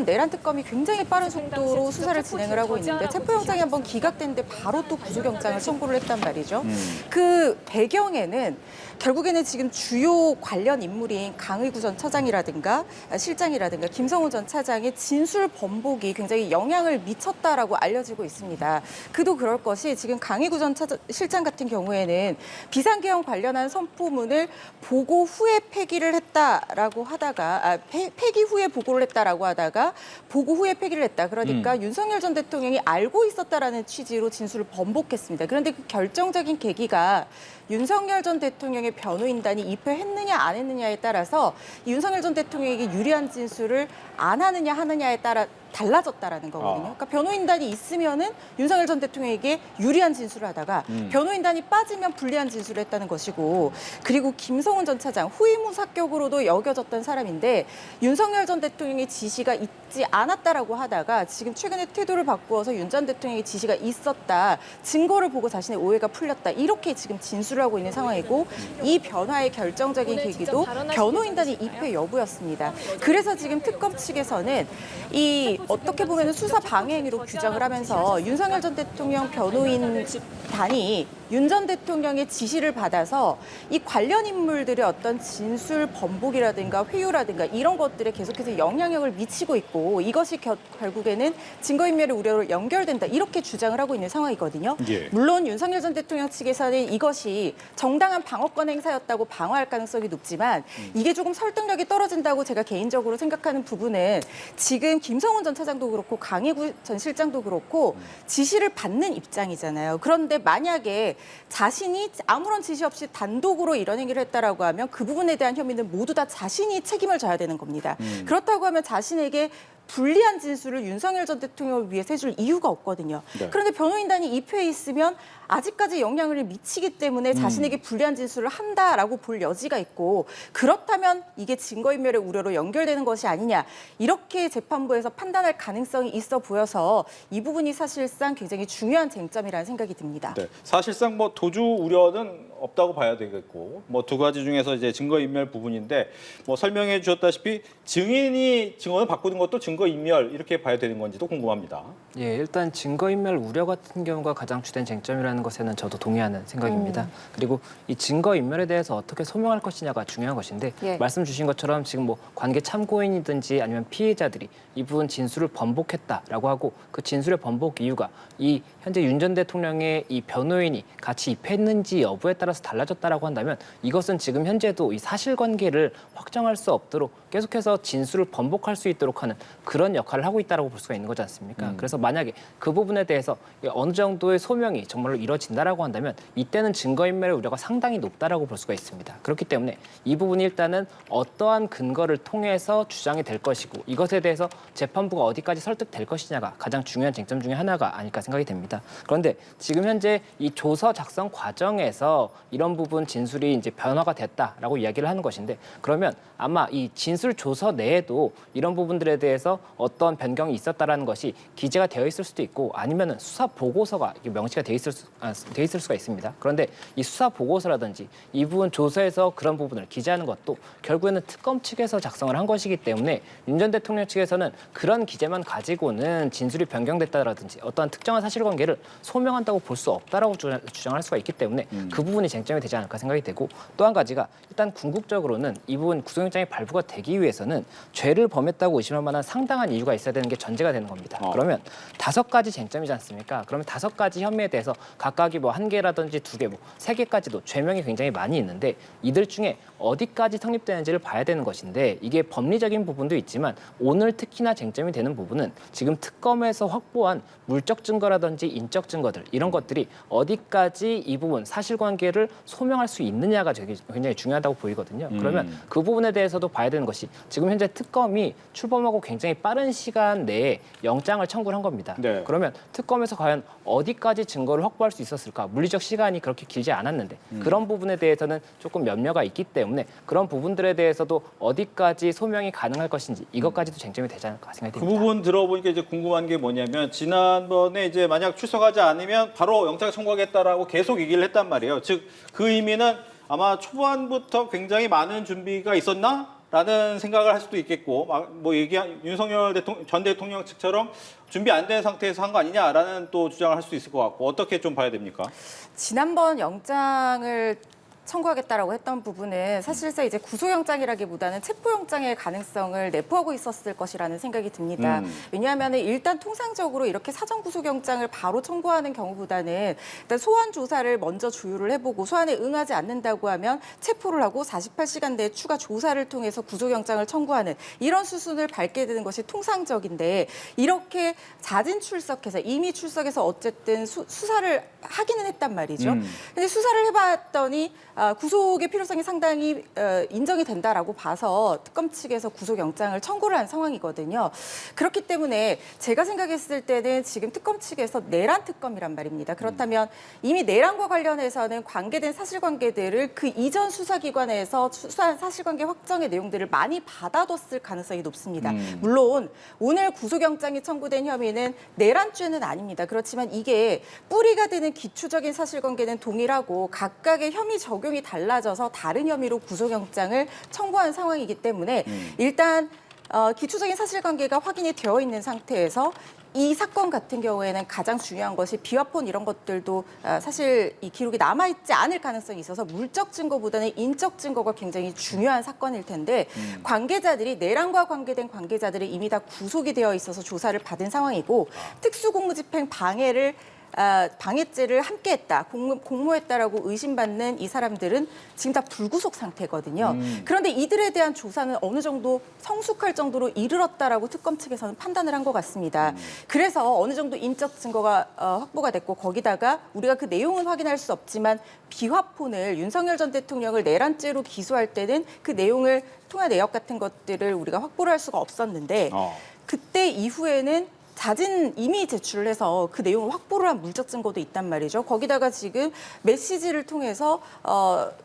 내란 특검이 굉장히 빠른 속도로 수사를 진행을 하고 있는데 체포영장이 한번 기각됐는데 바로 또 구속영장을 청구를 했단 말이죠. 그 배경에는 결국에는 지금 주요 관련 인물인 강의구 전 처장이라든가 실장이라든가 김성우 전 차장의 진술 번복이 굉장히 영향을 미쳤다라고 알려지고 있습니다. 그도 그럴 것이 지금 강의구 전 실장 같은 경우에는 비상계엄 관련한 선포문을 보고 후에 폐기를 했다라고 하다가 폐기 후에 보고를 했다라고 하다가 보고 후에 폐기를 했다. 그러니까 윤석열 전 대통령이 알고 있었다라는 취지로 진술을 번복했습니다. 그런데 그 결정적인 계기가 윤석열 전 대통령의 변호인단이 입회했느냐 안 했느냐에 따라서 윤석열 전 대통령에게 유리한 진술을 안 하느냐 하느냐에 따라 달라졌다라는 거거든요. 그러니까 변호인단이 있으면은 윤석열 전 대통령에게 유리한 진술을 하다가 변호인단이 빠지면 불리한 진술을 했다는 것이고 그리고 김성훈 전 차장 후임무사격으로도 여겨졌던 사람인데 윤석열 전 대통령의 지시가 있지 않았다라고 하다가 지금 최근에 태도를 바꾸어서 윤 전 대통령의 지시가 있었다. 증거를 보고 자신의 오해가 풀렸다. 이렇게 지금 진술을 하고 있는 상황이고 이 변화의 결정적인 계기도 변호인단의 입회 여부였습니다. 그래서 지금 특검 측에서는 이 어떻게 보면 수사 방해 행위로 규정을 하면서 윤석열 전 대통령 변호인단이 윤 전 대통령의 지시를 받아서 이 관련 인물들의 어떤 진술 번복이라든가 회유라든가 이런 것들에 계속해서 영향력을 미치고 있고 이것이 결국에는 증거인멸의 우려로 연결된다 이렇게 주장을 하고 있는 상황이거든요. 예. 물론 윤석열 전 대통령 측에서는 이것이 정당한 방어권 행사였다고 방어할 가능성이 높지만 이게 조금 설득력이 떨어진다고 제가 개인적으로 생각하는 부분은 지금 김성훈 전 차장도 그렇고 강희구 전 실장도 그렇고 지시를 받는 입장이잖아요. 그런데 만약에 자신이 아무런 지시 없이 단독으로 이런 행위를 했다라고 하면 그 부분에 대한 혐의는 모두 다 자신이 책임을 져야 되는 겁니다. 그렇다고 하면 자신에게 불리한 진술을 윤석열 전 대통령을 위해서 해줄 이유가 없거든요. 네. 그런데 변호인단이 입회에 있으면 아직까지 영향을 미치기 때문에 자신에게 불리한 진술을 한다라고 볼 여지가 있고 그렇다면 이게 증거인멸의 우려로 연결되는 것이 아니냐 이렇게 재판부에서 판단할 가능성이 있어 보여서 이 부분이 사실상 굉장히 중요한 쟁점이라는 생각이 듭니다. 네. 사실상 뭐 도주 우려는 없다고 봐야 되겠고 뭐 두 가지 중에서 이제 증거인멸 부분인데 뭐 설명해 주셨다시피 증인이 증언을 바꾸는 것도 증거인멸 이렇게 봐야 되는 건지도 궁금합니다. 예, 일단 증거인멸 우려 같은 경우가 가장 주된 쟁점이라는 것에는 저도 동의하는 생각입니다. 그리고 이 증거인멸에 대해서 어떻게 소명할 것이냐가 중요한 것인데 예. 말씀 주신 것처럼 지금 뭐 관계 참고인이든지 아니면 피해자들이 이 부분 진술을 번복했다라고 하고 그 진술의 번복 이유가 이 현재 윤 전 대통령의 이 변호인이 같이 입회했는지 여부에 따라서 달라졌다라고 한다면 이것은 지금 현재도 이 사실관계를 확정할 수 없도록 계속해서 진술을 번복할 수 있도록 하는 그런 역할을 하고 있다라고 볼 수가 있는 거지 않습니까? 그래서 만약에 그 부분에 대해서 어느 정도의 소명이 정말로 이뤄진다라고 한다면 이때는 증거인멸의 우려가 상당히 높다라고 볼 수가 있습니다. 그렇기 때문에 이 부분이 일단은 어떠한 근거를 통해서 주장이 될 것이고 이것에 대해서 재판부가 어디까지 설득될 것이냐가 가장 중요한 쟁점 중에 하나가 아닐까 생각이 됩니다. 그런데 지금 현재 이 조서 작성 과정에서 이런 부분 진술이 이제 변화가 됐다라고 이야기를 하는 것인데 그러면 아마 이 진술 조서 내에도 이런 부분들에 대해서 어떤 변경이 있었다라는 것이 기재가 되어 있을 수도 있고 아니면은 수사 보고서가 명시가 돼 있을 수가 있습니다. 그런데 이 수사 보고서라든지 이 부분 조서에서 그런 부분을 기재하는 것도 결국에는 특검 측에서 작성을 한 것이기 때문에 윤 전 대통령 측에서는 그런 기재만 가지고는 진술이 변경됐다라든지 어떠한 특정한 사실관계를 소명한다고 볼 수 없다라고 주장할 수가 있기 때문에 그 부분이 쟁점이 되지 않을까 생각이 되고 또 한 가지가 일단 궁극적으로는 이 부분 구속영장이 발부가 되기 위해서는 죄를 범했다고 의심할 만한 상당한 이유가 있어야 되는 게 전제가 되는 겁니다. 그러면 5가지 쟁점이지 않습니까? 그러면 5가지 혐의에 대해서 각각이 뭐 1개라든지 2개, 뭐 3개까지도 죄명이 굉장히 많이 있는데 이들 중에 어디까지 성립되는지를 봐야 되는 것인데 이게 법리적인 부분도 있지만 오늘 특히나 쟁점이 되는 부분은 지금 특검에서 확보한 물적 증거라든지 인적 증거들 이런 것들이 어디까지 이 부분 사실관계를 소명할 수 있느냐가 굉장히 중요하다고 보이거든요. 그러면 그 부분에 대해서도 봐야 되는 것이 지금 현재 특검이 출범하고 굉장히 빠른 시간 내에 영장을 청구를 한 겁니다. 네. 그러면 특검에서 과연 어디까지 증거를 확보할 수 있었을까? 물리적 시간이 그렇게 길지 않았는데 그런 부분에 대해서는 조금 염려가 있기 때문에 그런 부분들에 대해서도 어디까지 소명이 가능할 것인지 이것까지도 쟁점이 되지 않을까 생각이 그 듭니다. 부분 들어보니까 이제 궁금한 게 뭐냐면 지난번에 이제 만약 출석하지 않으면 바로 영장 청구하겠다라고 계속 얘기를 했단 말이에요. 즉 그 의미는 아마 초반부터 굉장히 많은 준비가 있었나? 라는 생각을 할 수도 있겠고 뭐 윤석열 전 대통령 측처럼 준비 안 된 상태에서 한 거 아니냐라는 또 주장을 할 수 있을 것 같고 어떻게 좀 봐야 됩니까? 지난번 영장을 청구하겠다라고 했던 부분은 사실상 이제 구속영장이라기보다는 체포영장의 가능성을 내포하고 있었을 것이라는 생각이 듭니다. 왜냐하면 일단 통상적으로 이렇게 사전 구속영장을 바로 청구하는 경우보다는 일단 소환 조사를 먼저 조율을 해보고 소환에 응하지 않는다고 하면 체포를 하고 48시간 내에 추가 조사를 통해서 구속영장을 청구하는 이런 수순을 밟게 되는 것이 통상적인데 이렇게 자진 출석해서 이미 출석해서 어쨌든 수사를 하기는 했단 말이죠. 근데 수사를 해봤더니 구속의 필요성이 상당히 인정이 된다라고 봐서 특검 측에서 구속영장을 청구를 한 상황이거든요. 그렇기 때문에 제가 생각했을 때는 지금 특검 측에서 내란 특검이란 말입니다. 그렇다면 이미 내란과 관련해서는 관계된 사실관계들을 그 이전 수사기관에서 수사한 사실관계 확정의 내용들을 많이 받아뒀을 가능성이 높습니다. 물론 오늘 구속영장이 청구된 혐의는 내란죄는 아닙니다. 그렇지만 이게 뿌리가 되는 기초적인 사실관계는 동일하고 각각의 혐의 적용이 달라져서 다른 혐의로 구속영장을 청구한 상황이기 때문에 일단 기초적인 사실관계가 확인이 되어 있는 상태에서 이 사건 같은 경우에는 가장 중요한 것이 비화폰 이런 것들도 사실 이 기록이 남아있지 않을 가능성이 있어서 물적 증거보다는 인적 증거가 굉장히 중요한 사건일 텐데 관계자들이 내란과 관계된 관계자들이 이미 다 구속이 되어 있어서 조사를 받은 상황이고 특수공무집행 방해죄를 함께했다, 공모했다라고 의심받는 이 사람들은 지금 다 불구속 상태거든요. 그런데 이들에 대한 조사는 어느 정도 성숙할 정도로 이르렀다라고 특검 측에서는 판단을 한 것 같습니다. 그래서 어느 정도 인적 증거가 확보가 됐고 거기다가 우리가 그 내용은 확인할 수 없지만 비화폰을 윤석열 전 대통령을 내란죄로 기소할 때는 그 내용을 통화 내역 같은 것들을 우리가 확보를 할 수가 없었는데 그때 이후에는 자진 이미 제출을 해서 그 내용을 확보를 한 물적 증거도 있단 말이죠. 거기다가 지금 메시지를 통해서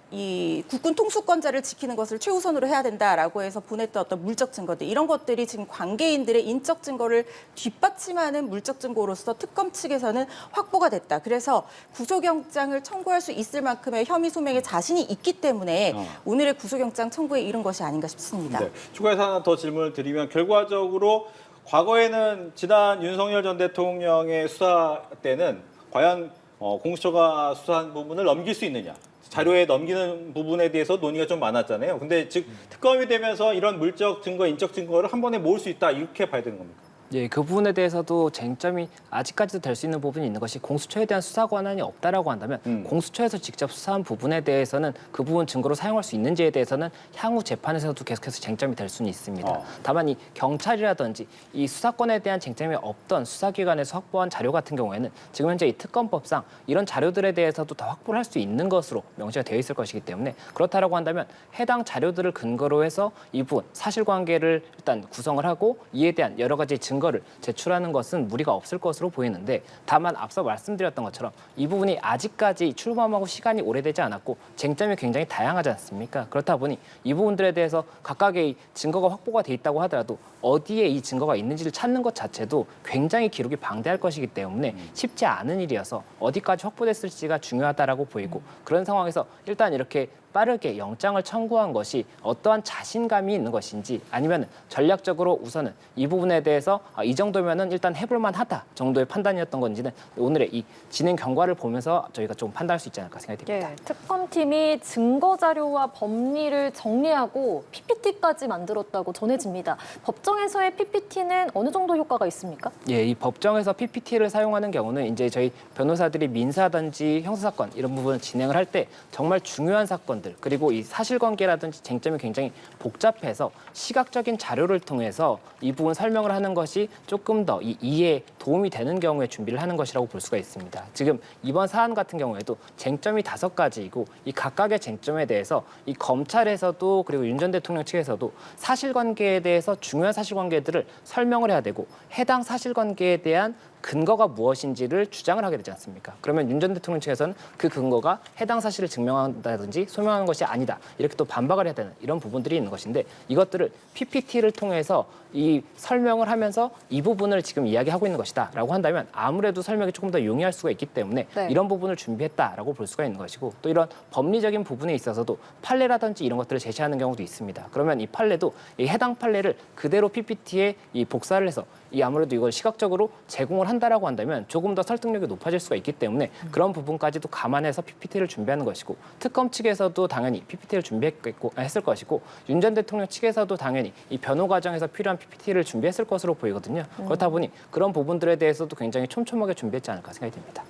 이 국군 통수권자를 지키는 것을 최우선으로 해야 된다라고 해서 보냈던 어떤 물적 증거들 이런 것들이 지금 관계인들의 인적 증거를 뒷받침하는 물적 증거로서 특검 측에서는 확보가 됐다. 그래서 구속영장을 청구할 수 있을 만큼의 혐의 소명에 자신이 있기 때문에 오늘의 구속영장 청구에 이른 것이 아닌가 싶습니다. 네. 추가해서 하나 더 질문을 드리면 결과적으로 과거에는 지난 윤석열 전 대통령의 수사 때는 과연 공수처가 수사한 부분을 넘길 수 있느냐. 자료에 넘기는 부분에 대해서 논의가 좀 많았잖아요. 근데 즉 특검이 되면서 이런 물적 증거, 인적 증거를 한 번에 모을 수 있다. 이렇게 봐야 되는 겁니까? 예, 그 부분에 대해서도 쟁점이 아직까지도 될 수 있는 부분이 있는 것이 공수처에 대한 수사 권한이 없다라고 한다면 공수처에서 직접 수사한 부분에 대해서는 그 부분 증거로 사용할 수 있는지에 대해서는 향후 재판에서도 계속해서 쟁점이 될 수는 있습니다. 다만 이 경찰이라든지 이 수사권에 대한 쟁점이 없던 수사기관에서 확보한 자료 같은 경우에는 지금 현재 이 특검법상 이런 자료들에 대해서도 더 확보를 할 수 있는 것으로 명시가 되어 있을 것이기 때문에 그렇다라고 한다면 해당 자료들을 근거로 해서 이 부분 사실관계를 일단 구성을 하고 이에 대한 여러 가지 증거를 제출하는 것은 무리가 없을 것으로 보이는데 다만 앞서 말씀드렸던 것처럼 이 부분이 아직까지 출범하고 시간이 오래되지 않았고 쟁점이 굉장히 다양하지 않습니까? 그렇다 보니 이 부분들에 대해서 각각의 증거가 확보가 돼 있다고 하더라도 어디에 이 증거가 있는지를 찾는 것 자체도 굉장히 기록이 방대할 것이기 때문에 쉽지 않은 일이어서 어디까지 확보됐을지가 중요하다라고 보이고 그런 상황에서 일단 이렇게 빠르게 영장을 청구한 것이 어떠한 자신감이 있는 것인지 아니면 전략적으로 우선은 이 부분에 대해서 이 정도면은 일단 해볼만 하다 정도의 판단이었던 건지는 오늘의 이 진행 경과를 보면서 저희가 좀 판단할 수 있지 않을까 생각이 듭니다. 예, 특검팀이 증거 자료와 법리를 정리하고 PPT까지 만들었다고 전해집니다. 법정에서의 PPT는 어느 정도 효과가 있습니까? 예, 이 법정에서 PPT를 사용하는 경우는 이제 저희 변호사들이 민사든지 형사사건 이런 부분을 진행을 할 때 정말 중요한 사건들 그리고 이 사실관계라든지 쟁점이 굉장히 복잡해서 시각적인 자료를 통해서 이 부분 설명을 하는 것이 조금 더 이 이해에 도움이 되는 경우에 준비를 하는 것이라고 볼 수가 있습니다. 지금 이번 사안 같은 경우에도 쟁점이 5가지이고 이 각각의 쟁점에 대해서 이 검찰에서도 그리고 윤 전 대통령 측에서도 사실관계에 대해서 중요한 사실관계들을 설명을 해야 되고 해당 사실관계에 대한 근거가 무엇인지를 주장을 하게 되지 않습니까? 그러면 윤 전 대통령 측에서는 그 근거가 해당 사실을 증명한다든지 소명하는 것이 아니다. 이렇게 또 반박을 해야 되는 이런 부분들이 있는 것인데 이것들을 PPT를 통해서 이 설명을 하면서 이 부분을 지금 이야기하고 있는 것이다 라고 한다면 아무래도 설명이 조금 더 용이할 수가 있기 때문에 네. 이런 부분을 준비했다라고 볼 수가 있는 것이고 또 이런 법리적인 부분에 있어서도 판례라든지 이런 것들을 제시하는 경우도 있습니다. 그러면 이 판례도 이 해당 판례를 그대로 PPT에 이 복사를 해서 이 아무래도 이걸 시각적으로 제공을 한다라고 한다면 조금 더 설득력이 높아질 수가 있기 때문에 그런 부분까지도 감안해서 PPT를 준비하는 것이고 특검 측에서도 당연히 PPT를 준비했을 것이고 윤 전 대통령 측에서도 당연히 이 변호 과정에서 필요한 PPT를 준비했을 것으로 보이거든요. 그렇다 보니 그런 부분들에 대해서도 굉장히 촘촘하게 준비했지 않을까 생각이 듭니다.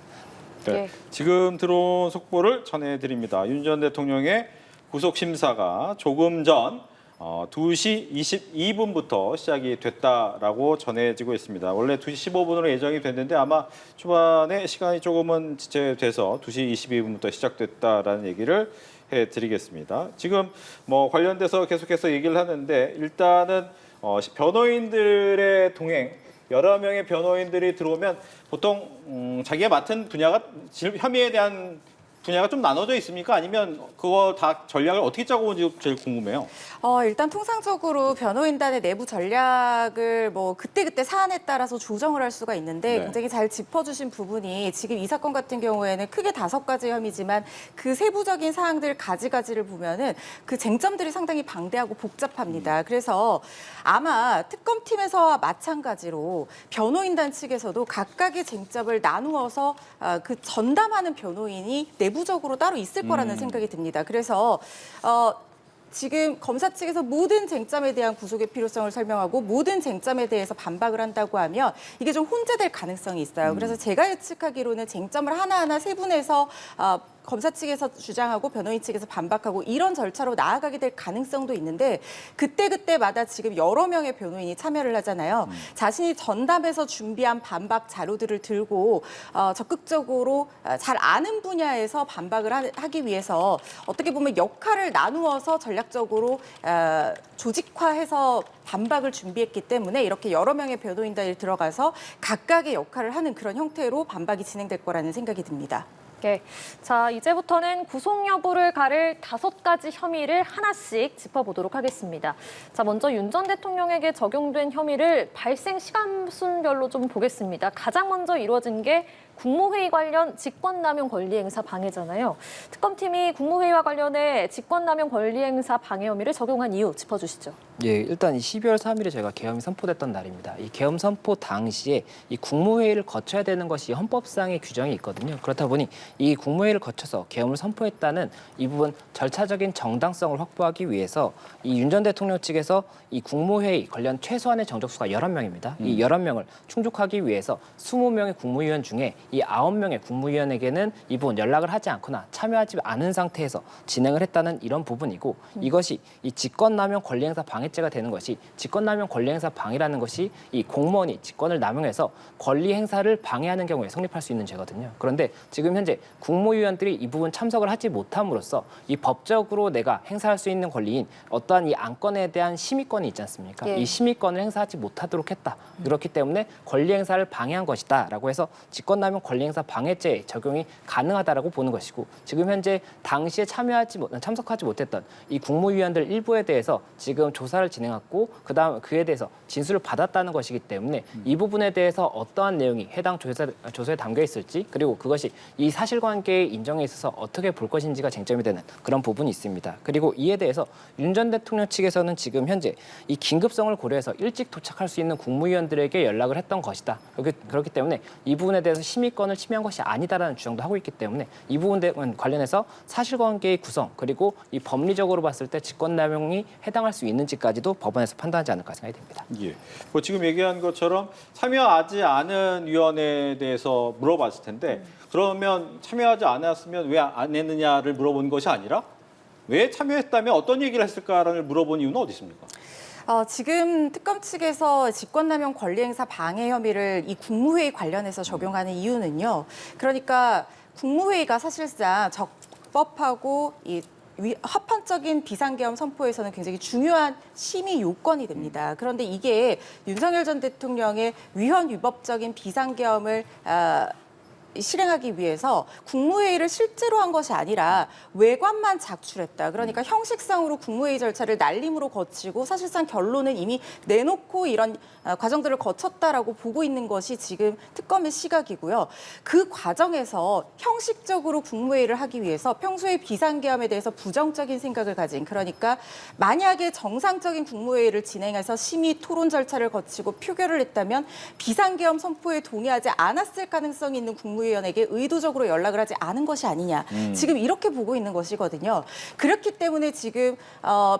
네. 예. 지금 들어온 속보를 전해드립니다. 윤 전 대통령의 구속 심사가 조금 전 2시 22분부터 시작이 됐다라고 전해지고 있습니다. 원래 2시 15분으로 예정이 됐는데 아마 초반에 시간이 조금은 지체돼서 2시 22분부터 시작됐다라는 얘기를 해드리겠습니다. 지금 뭐 관련돼서 계속해서 얘기를 하는데 일단은 변호인들의 동행 여러 명의 변호인들이 들어오면 보통 자기가 맡은 분야가 혐의에 대한 분야가 좀 나눠져 있습니까? 아니면 그거 다 전략을 어떻게 짜고 온지 제일 궁금해요. 일단 통상적으로 변호인단의 내부 전략을 뭐 그때그때 사안에 따라서 조정을 할 수가 있는데 네. 굉장히 잘 짚어주신 부분이 지금 이 사건 같은 경우에는 크게 5가지 혐의지만 그 세부적인 사항들 가지가지를 보면은 그 쟁점들이 상당히 방대하고 복잡합니다. 그래서 아마 특검팀에서와 마찬가지로 변호인단 측에서도 각각의 쟁점을 나누어서 그 전담하는 변호인이 내부적으로 따로 있을 거라는 생각이 듭니다. 그래서 지금 검사 측에서 모든 쟁점에 대한 구속의 필요성을 설명하고 모든 쟁점에 대해서 반박을 한다고 하면 이게 좀 혼재될 가능성이 있어요. 그래서 제가 예측하기로는 쟁점을 하나하나 세분해서 검사 측에서 주장하고 변호인 측에서 반박하고 이런 절차로 나아가게 될 가능성도 있는데 그때그때마다 지금 여러 명의 변호인이 참여를 하잖아요. 자신이 전담해서 준비한 반박 자료들을 들고 적극적으로 잘 아는 분야에서 반박을 하기 위해서 어떻게 보면 역할을 나누어서 전략적으로 조직화해서 반박을 준비했기 때문에 이렇게 여러 명의 변호인단이 들어가서 각각의 역할을 하는 그런 형태로 반박이 진행될 거라는 생각이 듭니다. 네. 자, 이제부터는 구속 여부를 가를 5가지 혐의를 하나씩 짚어보도록 하겠습니다. 자, 먼저 윤 전 대통령에게 적용된 혐의를 발생 시간순별로 좀 보겠습니다. 가장 먼저 이루어진 게 국무회의 관련 직권남용 권리행사 방해잖아요. 특검팀이 국무회의와 관련해 직권남용 권리행사 방해 혐의를 적용한 이유 짚어주시죠. 예, 일단 이 12월 3일에 제가 계엄이 선포됐던 날입니다. 이 계엄 선포 당시에 이 국무회의를 거쳐야 되는 것이 헌법상의 규정이 있거든요. 그렇다 보니 이 국무회의를 거쳐서 계엄을 선포했다는 이 부분 절차적인 정당성을 확보하기 위해서 이 윤 전 대통령 측에서 이 국무회의 관련 최소한의 정적수가 11명입니다. 이 11명을 충족하기 위해서 20명의 국무위원 중에 이 9명의 국무위원에게는 이 부분 연락을 하지 않거나 참여하지 않은 상태에서 진행을 했다는 이런 부분이고 이것이 이 직권남용 권리행사 방해죄가 되는 것이 직권남용 권리행사 방해라는 것이 이 공무원이 직권을 남용해서 권리행사를 방해하는 경우에 성립할 수 있는 죄거든요. 그런데 지금 현재 국무위원들이 이 부분 참석을 하지 못함으로써 이 법적으로 내가 행사할 수 있는 권리인 어떠한 이 안건에 대한 심의권이 있지 않습니까? 예. 이 심의권을 행사하지 못하도록 했다. 그렇기 때문에 권리행사를 방해한 것이다라고 해서 직권남용 권리행사 방해죄 적용이 가능하다라고 보는 것이고 지금 현재 당시에 참석하지 못했던 이 국무위원들 일부에 대해서 지금 조사를 진행했고 그다음 그에 대해서 진술을 받았다는 것이기 때문에 이 부분에 대해서 어떠한 내용이 해당 조서에 담겨 있을지 그리고 그것이 이 사실관계의 인정에 있어서 어떻게 볼 것인지가 쟁점이 되는 그런 부분이 있습니다. 그리고 이에 대해서 윤 전 대통령 측에서는 지금 현재 이 긴급성을 고려해서 일찍 도착할 수 있는 국무위원들에게 연락을 했던 것이다. 그렇기 때문에 이 부분에 대해서 심의권을 침해한 것이 아니다라는 주장도 하고 있기 때문에 이 부분 관련해서 사실관계의 구성 그리고 이 법리적으로 봤을 때 직권남용이 해당할 수 있는지까지도 법원에서 판단하지 않을까 생각이 됩니다. 예. 뭐 지금 얘기한 것처럼 참여하지 않은 위원회에 대해서 물어봤을 텐데 그러면 참여하지 않았으면 왜 안 했느냐를 물어본 것이 아니라 왜 참여했다면 어떤 얘기를 했을까를 물어본 이유는 어디 있습니까? 지금 특검 측에서 직권남용 권리행사 방해 혐의를 이 국무회의 관련해서 적용하는 이유는요. 그러니까 국무회의가 사실상 적법하고 이 합헌적인 비상계엄 선포에서는 굉장히 중요한 심의 요건이 됩니다. 그런데 이게 윤석열 전 대통령의 위헌 위법적인 비상계엄을 실행하기 위해서 국무회의를 실제로 한 것이 아니라 외관만 작출했다. 그러니까 형식상으로 국무회의 절차를 날림으로 거치고 사실상 결론은 이미 내놓고 이런 과정들을 거쳤다라고 보고 있는 것이 지금 특검의 시각이고요. 그 과정에서 형식적으로 국무회의를 하기 위해서 평소에 비상계엄에 대해서 부정적인 생각을 가진 그러니까 만약에 정상적인 국무회의를 진행해서 심의 토론 절차를 거치고 표결을 했다면 비상계엄 선포에 동의하지 않았을 가능성이 있는 국무위원에게 의도적으로 연락을 하지 않은 것이 아니냐. 지금 이렇게 보고 있는 것이거든요. 그렇기 때문에 지금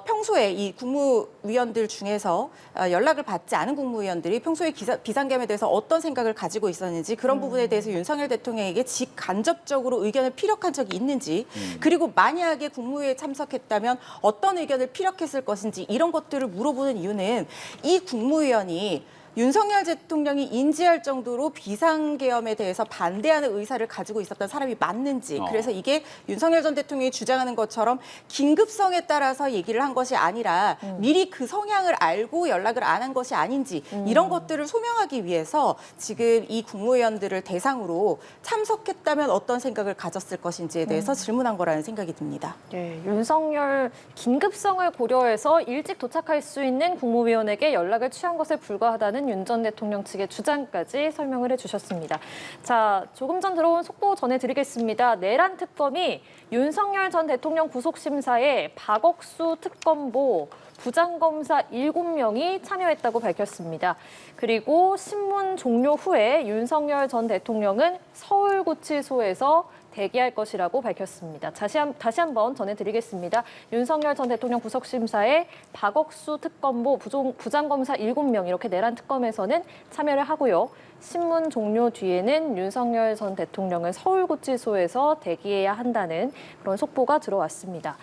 평소에 이 국무위원들 중에서 연락을 받지 않은 국무위원들이 평소에 비상계엄에 대해서 어떤 생각을 가지고 있었는지 그런 부분에 대해서 윤석열 대통령에게 직간접적으로 의견을 피력한 적이 있는지 그리고 만약에 국무회의에 참석했다면 어떤 의견을 피력했을 것인지 이런 것들을 물어보는 이유는 이 국무위원이 윤석열 대통령이 인지할 정도로 비상계엄에 대해서 반대하는 의사를 가지고 있었던 사람이 맞는지, 그래서 이게 윤석열 전 대통령이 주장하는 것처럼 긴급성에 따라서 얘기를 한 것이 아니라 미리 그 성향을 알고 연락을 안 한 것이 아닌지, 이런 것들을 소명하기 위해서 지금 이 국무위원들을 대상으로 참석했다면 어떤 생각을 가졌을 것인지에 대해서 질문한 거라는 생각이 듭니다. 네, 윤석열 긴급성을 고려해서 일찍 도착할 수 있는 국무위원에게 연락을 취한 것에 불과하다는 윤 전 대통령 측의 주장까지 설명을 해주셨습니다. 자, 조금 전 들어온 속보 전해드리겠습니다. 내란 특검이 윤석열 전 대통령 구속심사에 박억수 특검보 부장검사 7명이 참여했다고 밝혔습니다. 그리고 신문 종료 후에 윤석열 전 대통령은 서울구치소에서 대기할 것이라고 밝혔습니다. 다시 한번 전해드리겠습니다. 윤석열 전 대통령 구속심사에 박억수 특검보 부장검사 7명 이렇게 내란 특검에서는 참여를 하고요. 신문 종료 뒤에는 윤석열 전 대통령은 서울구치소에서 대기해야 한다는 그런 속보가 들어왔습니다.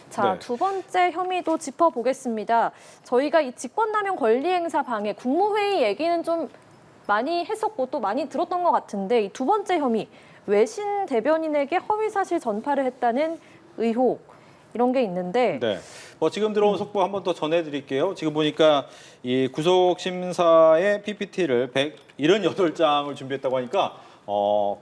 자, 네. 두 번째 혐의도 짚어보겠습니다. 저희가 이 직권남용 권리행사 방해 국무회의 얘기는 좀 많이 했었고 또 많이 들었던 것 같은데 이 두 번째 혐의 외신 대변인에게 허위사실 전파를 했다는 의혹 이런 게 있는데 네. 지금 들어온 속보 한 번 더 전해드릴게요. 지금 보니까 이 구속심사의 PPT를 178장을 준비했다고 하니까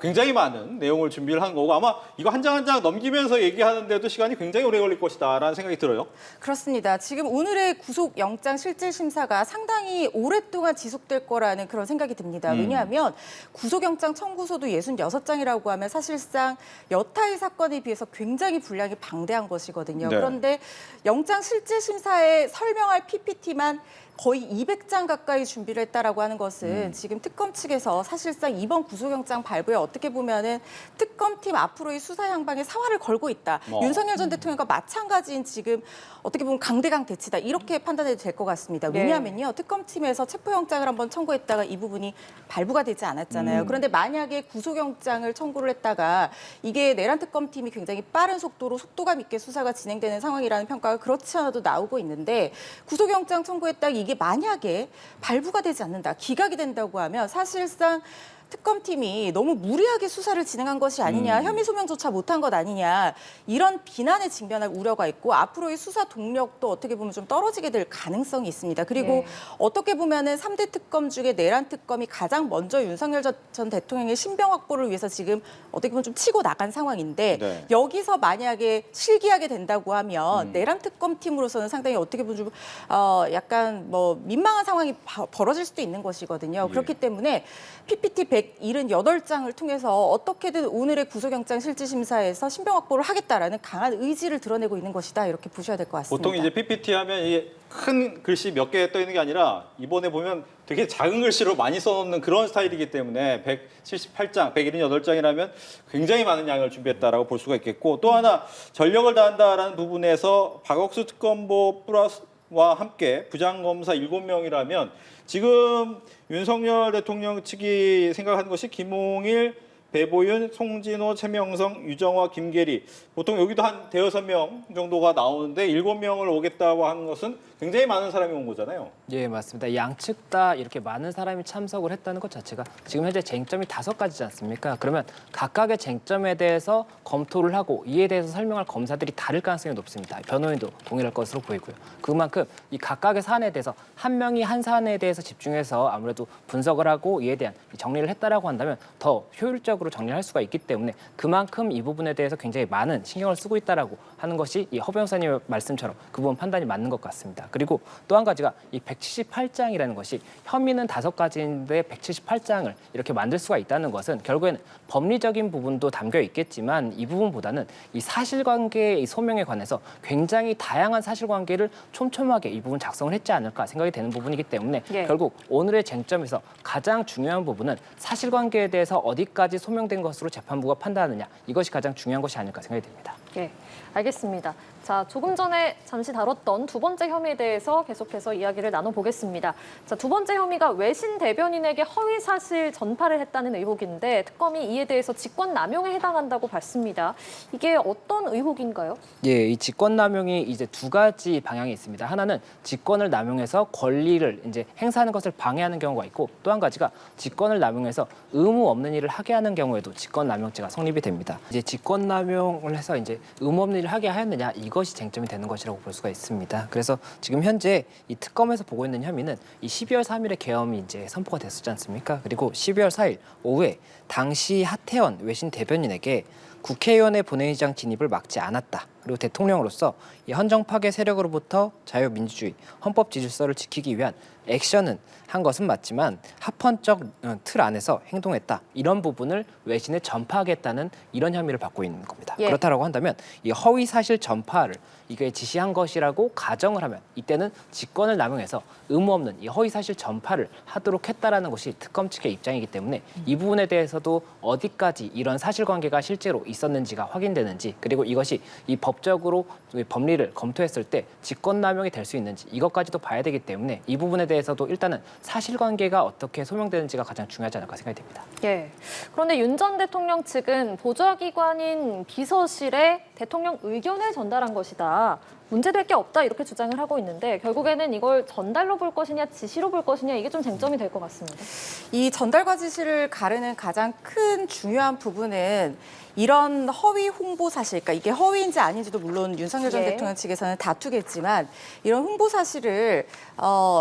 굉장히 많은 내용을 준비를 한 거고 아마 이거 한 장 한 장 넘기면서 얘기하는데도 시간이 굉장히 오래 걸릴 것이다라는 생각이 들어요. 그렇습니다. 지금 오늘의 구속영장 실질심사가 상당히 오랫동안 지속될 거라는 그런 생각이 듭니다. 왜냐하면 구속영장 청구서도 66장이라고 하면 사실상 여타의 사건에 비해서 굉장히 분량이 방대한 것이거든요. 네. 그런데 영장 실질심사에 설명할 PPT만 거의 200장 가까이 준비를 했다라고 하는 것은 지금 특검 측에서 사실상 이번 구속영장 발부에 어떻게 보면은 특검팀 앞으로의 수사 향방에 사활을 걸고 있다. 윤석열 전 대통령과 마찬가지인 지금 어떻게 보면 강대강 대치다. 이렇게 판단해도 될 것 같습니다. 네. 왜냐하면요. 특검팀에서 체포영장을 한번 청구했다가 이 부분이 발부가 되지 않았잖아요. 그런데 만약에 구속영장을 청구를 했다가 이게 내란 특검팀이 굉장히 빠른 속도로 속도감 있게 수사가 진행되는 상황이라는 평가가 그렇지 않아도 나오고 있는데 구속영장 청구했다가 이게 만약에 발부가 되지 않는다, 기각이 된다고 하면 사실상 특검팀이 너무 무리하게 수사를 진행한 것이 아니냐, 혐의 소명조차 못한 것 아니냐, 이런 비난에 직면할 우려가 있고 앞으로의 수사 동력도 어떻게 보면 좀 떨어지게 될 가능성이 있습니다. 그리고 네. 어떻게 보면은 3대 특검 중에 내란 특검이 가장 먼저 윤석열 전 대통령의 신병 확보를 위해서 지금 어떻게 보면 좀 치고 나간 상황인데 네. 여기서 만약에 실기하게 된다고 하면 내란 특검팀으로서는 상당히 어떻게 보면 좀 약간 민망한 상황이 벌어질 수도 있는 것이거든요. 예. 그렇기 때문에 PPT 178장을 통해서 어떻게든 오늘의 구속영장 실질심사에서 신병 확보를 하겠다라는 강한 의지를 드러내고 있는 것이다. 이렇게 보셔야 될 것 같습니다. 보통 이제 PPT 하면 이게 큰 글씨 몇 개 떠 있는 게 아니라 이번에 보면 되게 작은 글씨로 많이 써놓는 그런 스타일이기 때문에 178장, 178장이라면 굉장히 많은 양을 준비했다라고 볼 수가 있겠고 또 하나 전력을 다한다라는 부분에서 박억수 특검보 플러스와 함께 부장검사 7명이라면 지금 윤석열 대통령 측이 생각하는 것이 김홍일, 배보윤, 송진호, 최명성, 유정화, 김계리 보통 여기도 한 대여섯 명 정도가 나오는데 7명을 오겠다고 하는 것은 굉장히 많은 사람이 온 거잖아요. 예, 맞습니다. 양측 다 이렇게 많은 사람이 참석을 했다는 것 자체가 지금 현재 쟁점이 5가지지 않습니까? 그러면 각각의 쟁점에 대해서 검토를 하고 이에 대해서 설명할 검사들이 다를 가능성이 높습니다. 변호인도 동일할 것으로 보이고요. 그만큼 이 각각의 사안에 대해서 한 명이 한 사안에 대해서 집중해서 아무래도 분석을 하고 이에 대한 정리를 했다라고 한다면 더 효율적으로 정리할 수가 있기 때문에 그만큼 이 부분에 대해서 굉장히 많은 신경을 쓰고 있다라고 하는 것이 이 허 변호사님의 말씀처럼 그 부분 판단이 맞는 것 같습니다. 그리고 또 한 가지가 이 178장이라는 것이 혐의는 5가지인데 178장을 이렇게 만들 수가 있다는 것은 결국에는 법리적인 부분도 담겨 있겠지만 이 부분보다는 이 사실관계의 소명에 관해서 굉장히 다양한 사실관계를 촘촘하게 이 부분 작성을 했지 않을까 생각이 되는 부분이기 때문에 예. 결국 오늘의 쟁점에서 가장 중요한 부분은 사실관계에 대해서 어디까지 소명된 것으로 재판부가 판단하느냐 이것이 가장 중요한 것이 아닐까 생각이 됩니다. 예, 알겠습니다. 자, 조금 전에 잠시 다뤘던 두 번째 혐의에 대해서 계속해서 이야기를 나눠보겠습니다. 자, 두 번째 혐의가 외신 대변인에게 허위 사실 전파를 했다는 의혹인데 특검이 이에 대해서 직권남용에 해당한다고 봤습니다. 이게 어떤 의혹인가요? 예, 이 직권남용이 이제 두 가지 방향이 있습니다. 하나는 직권을 남용해서 권리를 이제 행사하는 것을 방해하는 경우가 있고 또 한 가지가 직권을 남용해서 의무 없는 일을 하게 하는 경우에도 직권남용죄가 성립이 됩니다. 이제 직권남용을 해서 이제 의무 없는 일을 하게 하였느냐 이것이 쟁점이 되는 것이라고 볼 수가 있습니다. 그래서 지금 현재 이 특검에서 보고 있는 혐의는 이 12월 3일에 계엄이 이제 선포가 됐었지 않습니까? 그리고 12월 4일 오후에 당시 하태원 외신 대변인에게 국회의원의 본회의장 진입을 막지 않았다. 그리고 대통령으로서 이 헌정 파괴 세력으로부터 자유민주주의, 헌법 질서를 지키기 위한 액션은 한 것은 맞지만 합헌적 틀 안에서 행동했다. 이런 부분을 외신에 전파하겠다는 이런 혐의를 받고 있는 겁니다. 예. 그렇다고 한다면 이 허위 사실 전파를 이게 지시한 것이라고 가정을 하면 이때는 직권을 남용해서 의무 없는 이 허위 사실 전파를 하도록 했다라는 것이 특검 측의 입장이기 때문에 이 부분에 대해서도 어디까지 이런 사실관계가 실제로 있었는지가 확인되는지 그리고 이것이 이 법적으로 법리를 검토했을 때 직권남용이 될 수 있는지 이것까지도 봐야 되기 때문에 이 부분에 대해서도 일단은 사실관계가 어떻게 소명되는지가 가장 중요하지 않을까 생각이 됩니다. 예. 그런데 윤 전 대통령 측은 보좌기관인 비서실에 대통령 의견을 전달한 것이다. 문제될 게 없다 이렇게 주장을 하고 있는데 결국에는 이걸 전달로 볼 것이냐 지시로 볼 것이냐 이게 좀 쟁점이 될 것 같습니다. 이 전달과 지시를 가르는 가장 큰 중요한 부분은 이런 허위 홍보 사실, 그러니까 이게 허위인지 아닌지도 물론 윤석열 전 예. 대통령 측에서는 다투겠지만 이런 홍보 사실을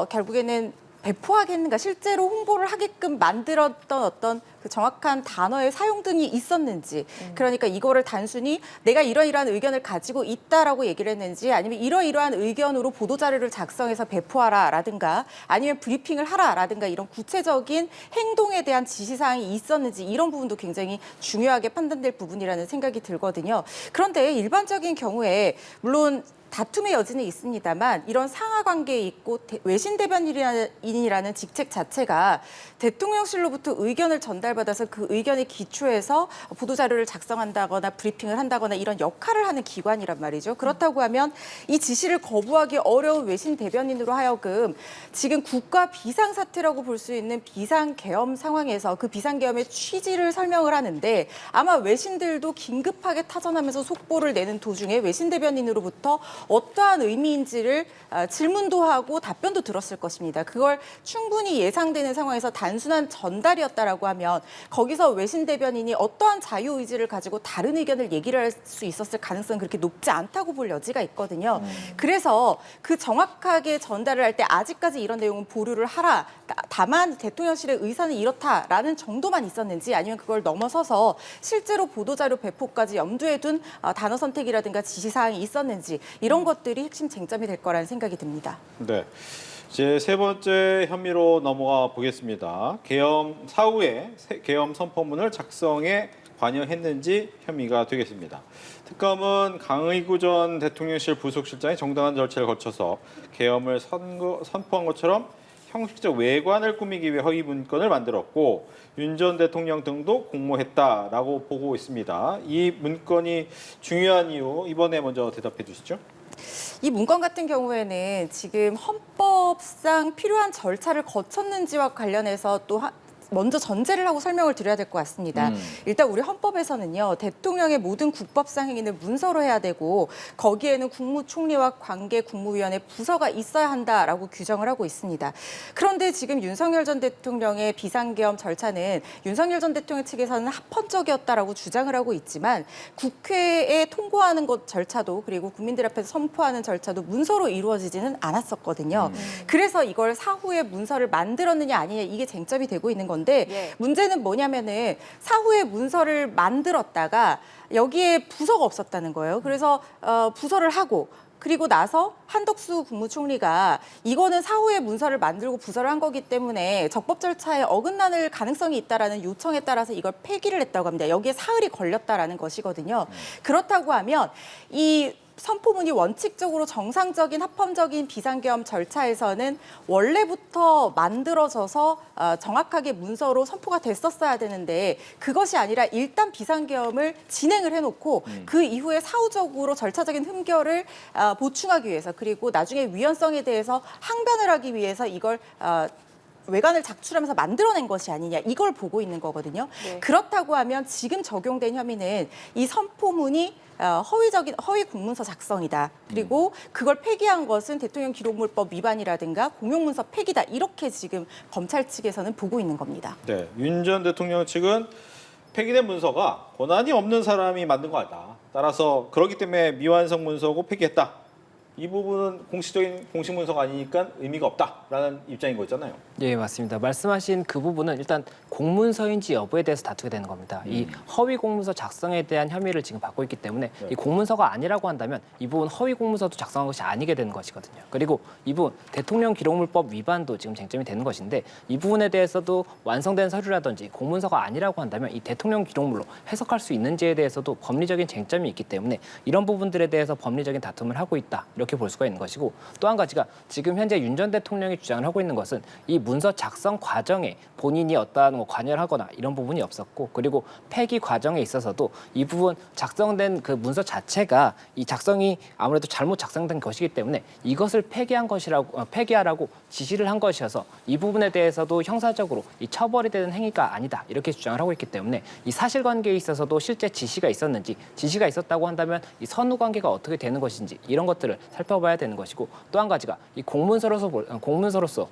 결국에는 배포하겠는가, 실제로 홍보를 하게끔 만들었던 어떤 그 정확한 단어의 사용 등이 있었는지, 그러니까 이거를 단순히 내가 이러이러한 의견을 가지고 있다라고 얘기를 했는지 아니면 이러이러한 의견으로 보도자료를 작성해서 배포하라라든가 아니면 브리핑을 하라라든가 이런 구체적인 행동에 대한 지시사항이 있었는지 이런 부분도 굉장히 중요하게 판단될 부분이라는 생각이 들거든요. 그런데 일반적인 경우에 물론 다툼의 여지는 있습니다만 이런 상하 관계에 있고 외신 대변인이라는 직책 자체가 대통령실로부터 의견을 전달받아서 그 의견에 기초해서 보도자료를 작성한다거나 브리핑을 한다거나 이런 역할을 하는 기관이란 말이죠. 그렇다고 하면 이 지시를 거부하기 어려운 외신 대변인으로 하여금 지금 국가 비상사태라고 볼 수 있는 비상계엄 상황에서 그 비상계엄의 취지를 설명을 하는데 아마 외신들도 긴급하게 타전하면서 속보를 내는 도중에 외신 대변인으로부터 어떠한 의미인지를 질문도 하고 답변도 들었을 것입니다. 그걸 충분히 예상되는 상황에서 단순한 전달이었다라고 하면 거기서 외신 대변인이 어떠한 자유의지를 가지고 다른 의견을 얘기를 할 수 있었을 가능성은 그렇게 높지 않다고 볼 여지가 있거든요. 그래서 그 정확하게 전달을 할 때 아직까지 이런 내용은 보류를 하라. 다만 대통령실의 의사는 이렇다라는 정도만 있었는지 아니면 그걸 넘어서서 실제로 보도자료 배포까지 염두에 둔 단어 선택이라든가 지시사항이 있었는지 이런 것들이 핵심 쟁점이 될 거라는 생각이 듭니다. 네. 이제 세 번째 혐의로 넘어가 보겠습니다. 계엄 사후에 계엄 선포문을 작성해 관여했는지 혐의가 되겠습니다. 특검은 강의구 전 대통령실 부속실장이 정당한 절차를 거쳐서 계엄을 선포한 것처럼 형식적 외관을 꾸미기 위해 허위 문건을 만들었고 윤 전 대통령 등도 공모했다라고 보고 있습니다. 이 문건이 중요한 이유 이번에 먼저 대답해 주시죠. 이 문건 같은 경우에는 지금 헌법상 필요한 절차를 거쳤는지와 관련해서 또 먼저 전제를 하고 설명을 드려야 될 것 같습니다. 일단 우리 헌법에서는요. 대통령의 모든 국법상 행위는 문서로 해야 되고 거기에는 국무총리와 관계 국무위원회 부서가 있어야 한다라고 규정을 하고 있습니다. 그런데 지금 윤석열 전 대통령의 비상계엄 절차는 윤석열 전 대통령 측에서는 합헌적이었다라고 주장을 하고 있지만 국회에 통과하는 것 절차도 그리고 국민들 앞에서 선포하는 절차도 문서로 이루어지지는 않았었거든요. 그래서 이걸 사후에 문서를 만들었느냐 아니냐 이게 쟁점이 되고 있는 건데 예. 문제는 뭐냐면은 사후에 문서를 만들었다가 여기에 부서가 없었다는 거예요. 그래서 부서를 하고 그리고 나서 한덕수 국무총리가 이거는 사후에 문서를 만들고 부서를 한 거기 때문에 적법 절차에 어긋날 가능성이 있다라는 요청에 따라서 이걸 폐기를 했다고 합니다. 여기에 사흘이 걸렸다라는 것이거든요. 그렇다고 하면 이 선포문이 원칙적으로 정상적인 합법적인 비상계엄 절차에서는 원래부터 만들어져서 정확하게 문서로 선포가 됐었어야 되는데 그것이 아니라 일단 비상계엄을 진행을 해놓고 그 이후에 사후적으로 절차적인 흠결을 보충하기 위해서 그리고 나중에 위헌성에 대해서 항변을 하기 위해서 이걸 외관을 작출하면서 만들어낸 것이 아니냐 이걸 보고 있는 거거든요. 네. 그렇다고 하면 지금 적용된 혐의는 이 선포문이 허위 공문서 작성이다. 그리고 그걸 폐기한 것은 대통령 기록물법 위반이라든가 공용문서 폐기다. 이렇게 지금 검찰 측에서는 보고 있는 겁니다. 네, 윤 전 대통령 측은 폐기된 문서가 권한이 없는 사람이 만든 거 아니다. 따라서 그렇기 때문에 미완성 문서고 폐기했다. 이 부분은 공식 문서가 아니니까 의미가 없다라는 입장인 거잖아요. 예, 맞습니다. 말씀하신 그 부분은 일단 공문서인지 여부에 대해서 다투게 되는 겁니다. 이 허위 공문서 작성에 대한 혐의를 지금 받고 있기 때문에 이 공문서가 아니라고 한다면 이 부분 허위 공문서도 작성한 것이 아니게 되는 것이거든요. 그리고 이 부분 대통령 기록물법 위반도 지금 쟁점이 되는 것인데 이 부분에 대해서도 완성된 서류라든지 공문서가 아니라고 한다면 이 대통령 기록물로 해석할 수 있는지에 대해서도 법리적인 쟁점이 있기 때문에 이런 부분들에 대해서 법리적인 다툼을 하고 있다. 이렇게 볼 수가 있는 것이고 또 한 가지가 지금 현재 윤 전 대통령이 주장을 하고 있는 것은 이 문서 작성 과정에 본인이 어떠한 관여를 하거나 이런 부분이 없었고 그리고 폐기 과정에 있어서도 이 부분 작성된 그 문서 자체가 이 작성이 아무래도 잘못 작성된 것이기 때문에 이것을 폐기하라고 지시를 한 것이어서 이 부분에 대해서도 형사적으로 이 처벌이 되는 행위가 아니다 이렇게 주장을 하고 있기 때문에 이 사실관계에 있어서도 실제 지시가 있었는지 지시가 있었다고 한다면 이 선후관계가 어떻게 되는 것인지 이런 것들을 살펴봐야 되는 것이고 또 한 가지가 이 공문서로서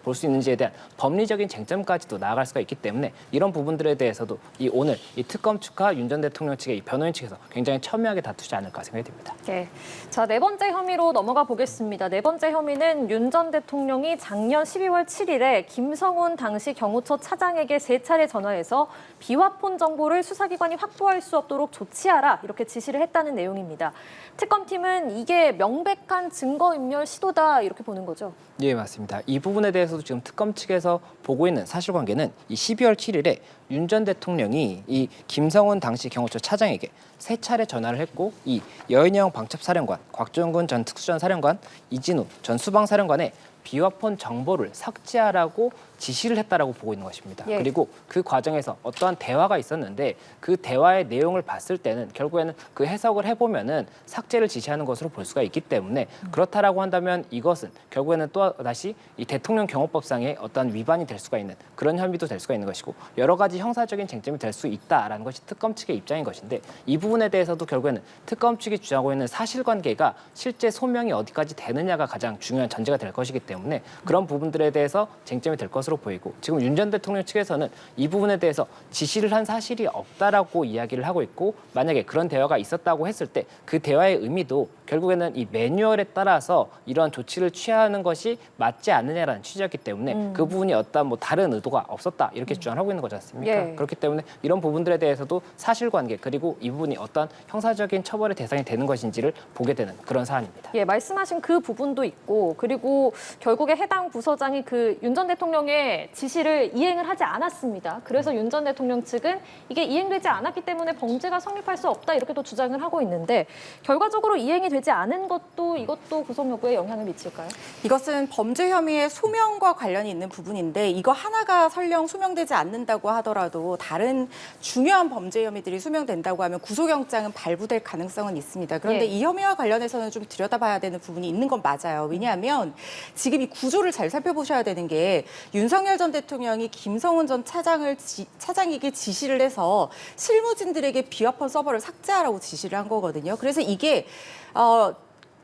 볼 수 있는지에 대한 법리적인 쟁점까지도 나아갈 수가 있기 때문에 이런 부분들에 대해서도 이 오늘 이 특검 측과 윤 전 대통령 측의 이 변호인 측에서 굉장히 첨예하게 다투지 않을까 생각이 듭니다. 네. 자, 네 번째 혐의로 넘어가 보겠습니다. 네 번째 혐의는 윤 전 대통령이 작년 12월 7일에 김성훈 당시 경호처 차장에게 3차례 전화해서 비화폰 정보를 수사기관이 확보할 수 없도록 조치하라 이렇게 지시를 했다는 내용입니다. 특검팀은 이게 명백한 증거인멸 시도다 이렇게 보는 거죠. 예, 맞습니다. 이 부분에 대해서도 지금 특검 측에서 보고 있는 사실관계는 이 12월 7일에 윤 전 대통령이 이 김성훈 당시 경호처 차장에게 3차례 전화를 했고 이 여인영 방첩사령관, 곽종근 전 특수전사령관, 이진우 전 수방사령관의 비화폰 정보를 삭제하라고 지시를 했다라고 보고 있는 것입니다. 예. 그리고 그 과정에서 어떠한 대화가 있었는데 그 대화의 내용을 봤을 때는 결국에는 그 해석을 해보면은 삭제를 지시하는 것으로 볼 수가 있기 때문에 그렇다라고 한다면 이것은 결국에는 또 다시 이 대통령 경호법상의 어떠한 위반이 될 수가 있는 그런 혐의도 될 수가 있는 것이고 여러 가지 형사적인 쟁점이 될 수 있다라는 것이 특검 측의 입장인 것인데 이 부분에 대해서도 결국에는 특검 측이 주장하고 있는 사실관계가 실제 소명이 어디까지 되느냐가 가장 중요한 전제가 될 것이기 때문에 그런 부분들에 대해서 쟁점이 될 것으로 보이고 지금 윤 전 대통령 측에서는 이 부분에 대해서 지시를 한 사실이 없다라고 이야기를 하고 있고 만약에 그런 대화가 있었다고 했을 때 그 대화의 의미도 결국에는 이 매뉴얼에 따라서 이러한 조치를 취하는 것이 맞지 않느냐라는 취지였기 때문에 그 부분이 어떤 뭐 다른 의도가 없었다 이렇게 주장을 하고 있는 거지 않습니까? 예. 그렇기 때문에 이런 부분들에 대해서도 사실관계 그리고 이 부분이 어떤 형사적인 처벌의 대상이 되는 것인지를 보게 되는 그런 사안입니다. 예, 말씀하신 그 부분도 있고 그리고 결국에 해당 부서장이 그 윤 전 대통령의 지시를 이행을 하지 않았습니다. 그래서 윤 전 대통령 측은 이게 이행되지 않았기 때문에 범죄가 성립할 수 없다 이렇게 또 주장을 하고 있는데 결과적으로 이행이 되지 않은 것도 이것도 구속 여부에 영향을 미칠까요? 이것은 범죄 혐의의 소명과 관련이 있는 부분인데 이거 하나가 설령 소명되지 않는다고 하더라도 다른 중요한 범죄 혐의들이 소명된다고 하면 구속영장은 발부될 가능성은 있습니다. 그런데 예. 이 혐의와 관련해서는 좀 들여다봐야 되는 부분이 있는 건 맞아요. 왜냐하면 지금 이 구조를 잘 살펴보셔야 되는 게 윤석열 전 대통령이 김성훈 전 차장에게 지시를 해서 실무진들에게 비화폰 서버를 삭제하라고 지시를 한 거거든요. 그래서 이게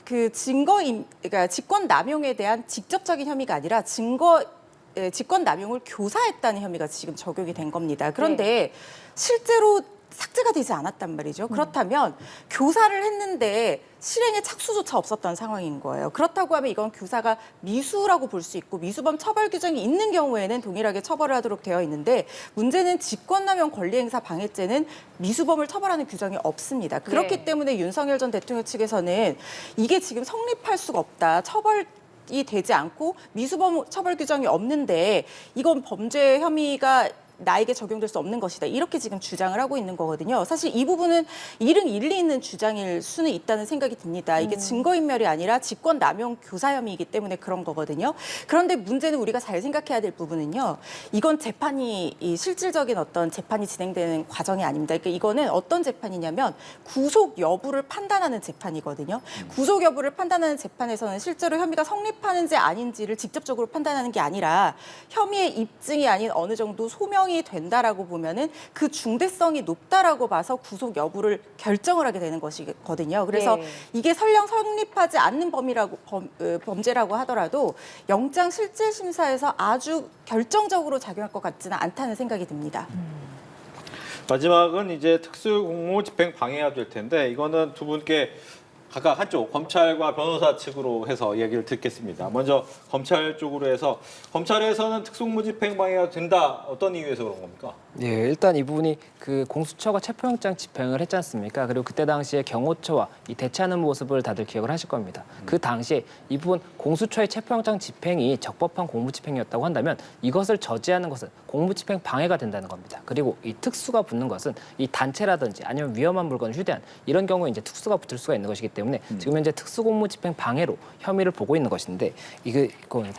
그러니까 직권 남용에 대한 직접적인 혐의가 아니라 직권 남용을 교사했다는 혐의가 지금 적용이 된 겁니다. 그런데 실제로 삭제가 되지 않았단 말이죠. 그렇다면 교사를 했는데 실행에 착수조차 없었던 상황인 거예요. 그렇다고 하면 이건 교사가 미수라고 볼 수 있고 미수범 처벌 규정이 있는 경우에는 동일하게 처벌을 하도록 되어 있는데 문제는 직권남용 권리행사 방해죄는 미수범을 처벌하는 규정이 없습니다. 그렇기 때문에 윤석열 전 대통령 측에서는 이게 지금 성립할 수가 없다. 이 되지 않고 미수범 처벌 규정이 없는데 이건 범죄 혐의가 나에게 적용될 수 없는 것이다. 이렇게 지금 주장을 하고 있는 거거든요. 사실 이 부분은 일리 있는 주장일 수는 있다는 생각이 듭니다. 이게 증거인멸이 아니라 직권남용 교사 혐의이기 때문에 그런 거거든요. 그런데 문제는 우리가 잘 생각해야 될 부분은요. 이건 재판이 실질적인 어떤 재판이 진행되는 과정이 아닙니다. 그러니까 이거는 어떤 재판이냐면 구속 여부를 판단하는 재판이거든요. 구속 여부를 판단하는 재판에서는 실제로 혐의가 성립하는지 아닌지를 직접적으로 판단하는 게 아니라 혐의의 입증이 아닌 어느 정도 소명이 된다라고 보면은 그 중대성이 높다라고 봐서 구속 여부를 결정을 하게 되는 것이거든요. 그래서 네. 이게 설령 성립하지 않는 범죄라고 하더라도 영장 실질 심사에서 아주 결정적으로 작용할 것 같지는 않다는 생각이 듭니다. 마지막은 이제 특수공무집행 방해가 될 텐데 이거는 두 분께 각각 한쪽 검찰과 변호사 측으로 해서 이야기를 듣겠습니다. 먼저 검찰 쪽으로 해서 검찰에서는 특수공무집행 방해가 된다. 어떤 이유에서 그런 겁니까? 예, 일단 이 부분이 그 공수처가 체포영장 집행을 했지 않습니까? 그리고 그때 당시에 경호처와 이 대치하는 모습을 다들 기억을 하실 겁니다. 그 당시에 이 부분 공수처의 체포영장 집행이 적법한 공무집행이었다고 한다면 이것을 저지하는 것은 공무집행 방해가 된다는 겁니다. 그리고 이 특수가 붙는 것은 이 단체라든지 아니면 위험한 물건을 휴대한 이런 경우에 이제 특수가 붙을 수가 있는 것이기 때문에 지금 현재 특수공무집행 방해로 혐의를 보고 있는 것인데 그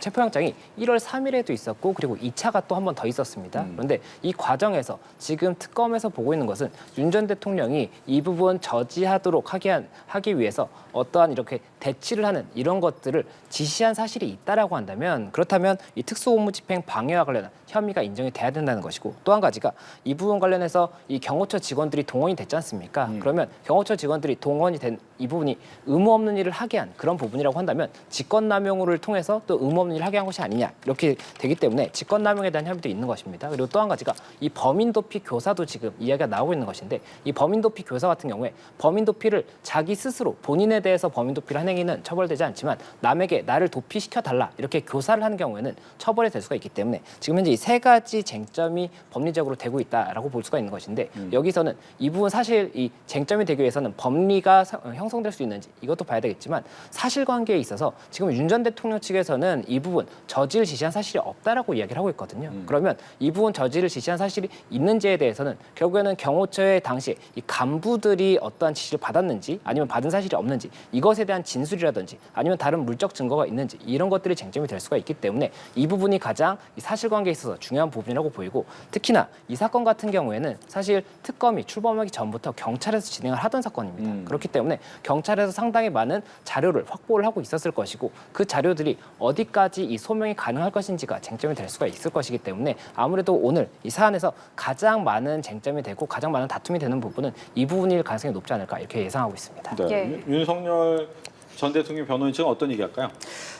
체포영장이 1월 3일에도 있었고 그리고 2차가 또 한 번 더 있었습니다. 그런데 이 과정에서 지금 특검에서 보고 있는 것은 윤 전 대통령이 이 부분 저지하도록 하기 위해서 어떠한 이렇게 대치를 하는 이런 것들을 지시한 사실이 있다라고 한다면 그렇다면 이 특수공무집행 방해와 관련한 혐의가 인정이 돼야 된다는 것이고 또 한 가지가 이 부분 관련해서 이 경호처 직원들이 동원이 됐지 않습니까? 그러면 경호처 직원들이 동원이 된 이 부분이 의무 없는 일을 하게 한 그런 부분이라고 한다면 직권남용을 통해서 또 의무 없는 일을 하게 한 것이 아니냐 이렇게 되기 때문에 직권남용에 대한 혐의도 있는 것입니다. 그리고 또 한 가지가 이 범인도피 교사도 지금 이야기가 나오고 있는 것인데 이 범인도피 교사 같은 경우에 범인도피를 자기 스스로 본인에 대해서 범인도피를 한 행위는 처벌되지 않지만 남에게 나를 도피시켜달라 이렇게 교사를 하는 경우에는 처벌이 될 수가 있기 때문에 지금 현재 이 세 가지 쟁점이 법리적으로 되고 있다라고 볼 수가 있는 것인데 여기서는 이 부분 사실 이 쟁점이 되기 위해서는 법리가 형성될 수 있는지 이것도 봐야 되겠지만 사실관계에 있어서 지금 윤 전 대통령 측에서는 이 부분 저지를 지시한 사실이 없다라고 이야기를 하고 있거든요. 그러면 이 부분 저지를 지시한 사실이 있는지에 대해서는 결국에는 경호처의 당시에 이 간부들이 어떠한 지시를 받았는지 아니면 받은 사실이 없는지 이것에 대한 진술이라든지 아니면 다른 물적 증거가 있는지 이런 것들이 쟁점이 될 수가 있기 때문에 이 부분이 가장 이 사실관계에 있어서 중요한 부분이라고 보이고 특히나 이 사건 같은 경우에는 사실 특검이 출범하기 전부터 경찰에서 진행을 하던 사건입니다. 그렇기 때문에 경찰에서 상당히 많은 자료를 확보를 하고 있었을 것이고 그 자료들이 어디까지 이 소명이 가능할 것인지가 쟁점이 될 수가 있을 것이기 때문에 아무래도 오늘 이 사안에서 가장 많은 쟁점이 되고 가장 많은 다툼이 되는 부분은 이 부분일 가능성이 높지 않을까 이렇게 예상하고 있습니다. 네. 예. 윤석열 전 대통령 변호인 측은 어떤 얘기할까요?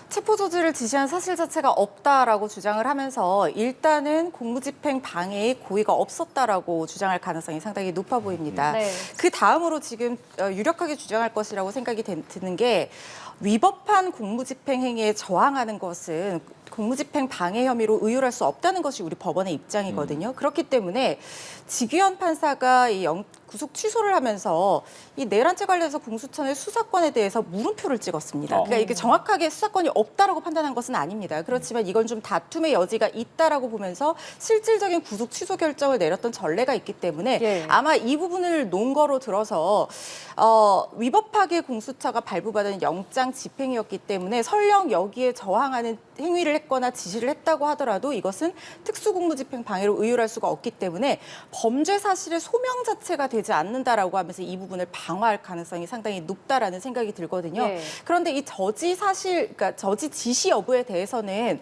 체포 조지를 지시한 사실 자체가 없다라고 주장을 하면서 일단은 공무집행 방해의 고의가 없었다라고 주장할 가능성이 상당히 높아 보입니다. 네. 그 다음으로 지금 유력하게 주장할 것이라고 생각이 드는 게 위법한 공무집행 행위에 저항하는 것은 공무집행 방해 혐의로 의율할 수 없다는 것이 우리 법원의 입장이거든요. 그렇기 때문에 지규현 판사가 이 구속 취소를 하면서 이 내란죄 관련해서 공수처의 수사권에 대해서 물음표를 찍었습니다. 그러니까 이게 정확하게 수사권이 없다라고 판단한 것은 아닙니다. 그렇지만 이건 좀 다툼의 여지가 있다라고 보면서 실질적인 구속 취소 결정을 내렸던 전례가 있기 때문에 예. 아마 이 부분을 논거로 들어서 위법하게 공수처가 발부받은 영장 집행이었기 때문에 설령 여기에 저항하는 행위를 했거나 지시를 했다고 하더라도 이것은 특수공무집행 방해로 의율할 수가 없기 때문에 범죄 사실의 소명 자체가 되지 않는다라고 하면서 이 부분을 방어할 가능성이 상당히 높다라는 생각이 들거든요. 예. 그런데 이 저지 사실, 그러니까 저지 지시 여부에 대해서는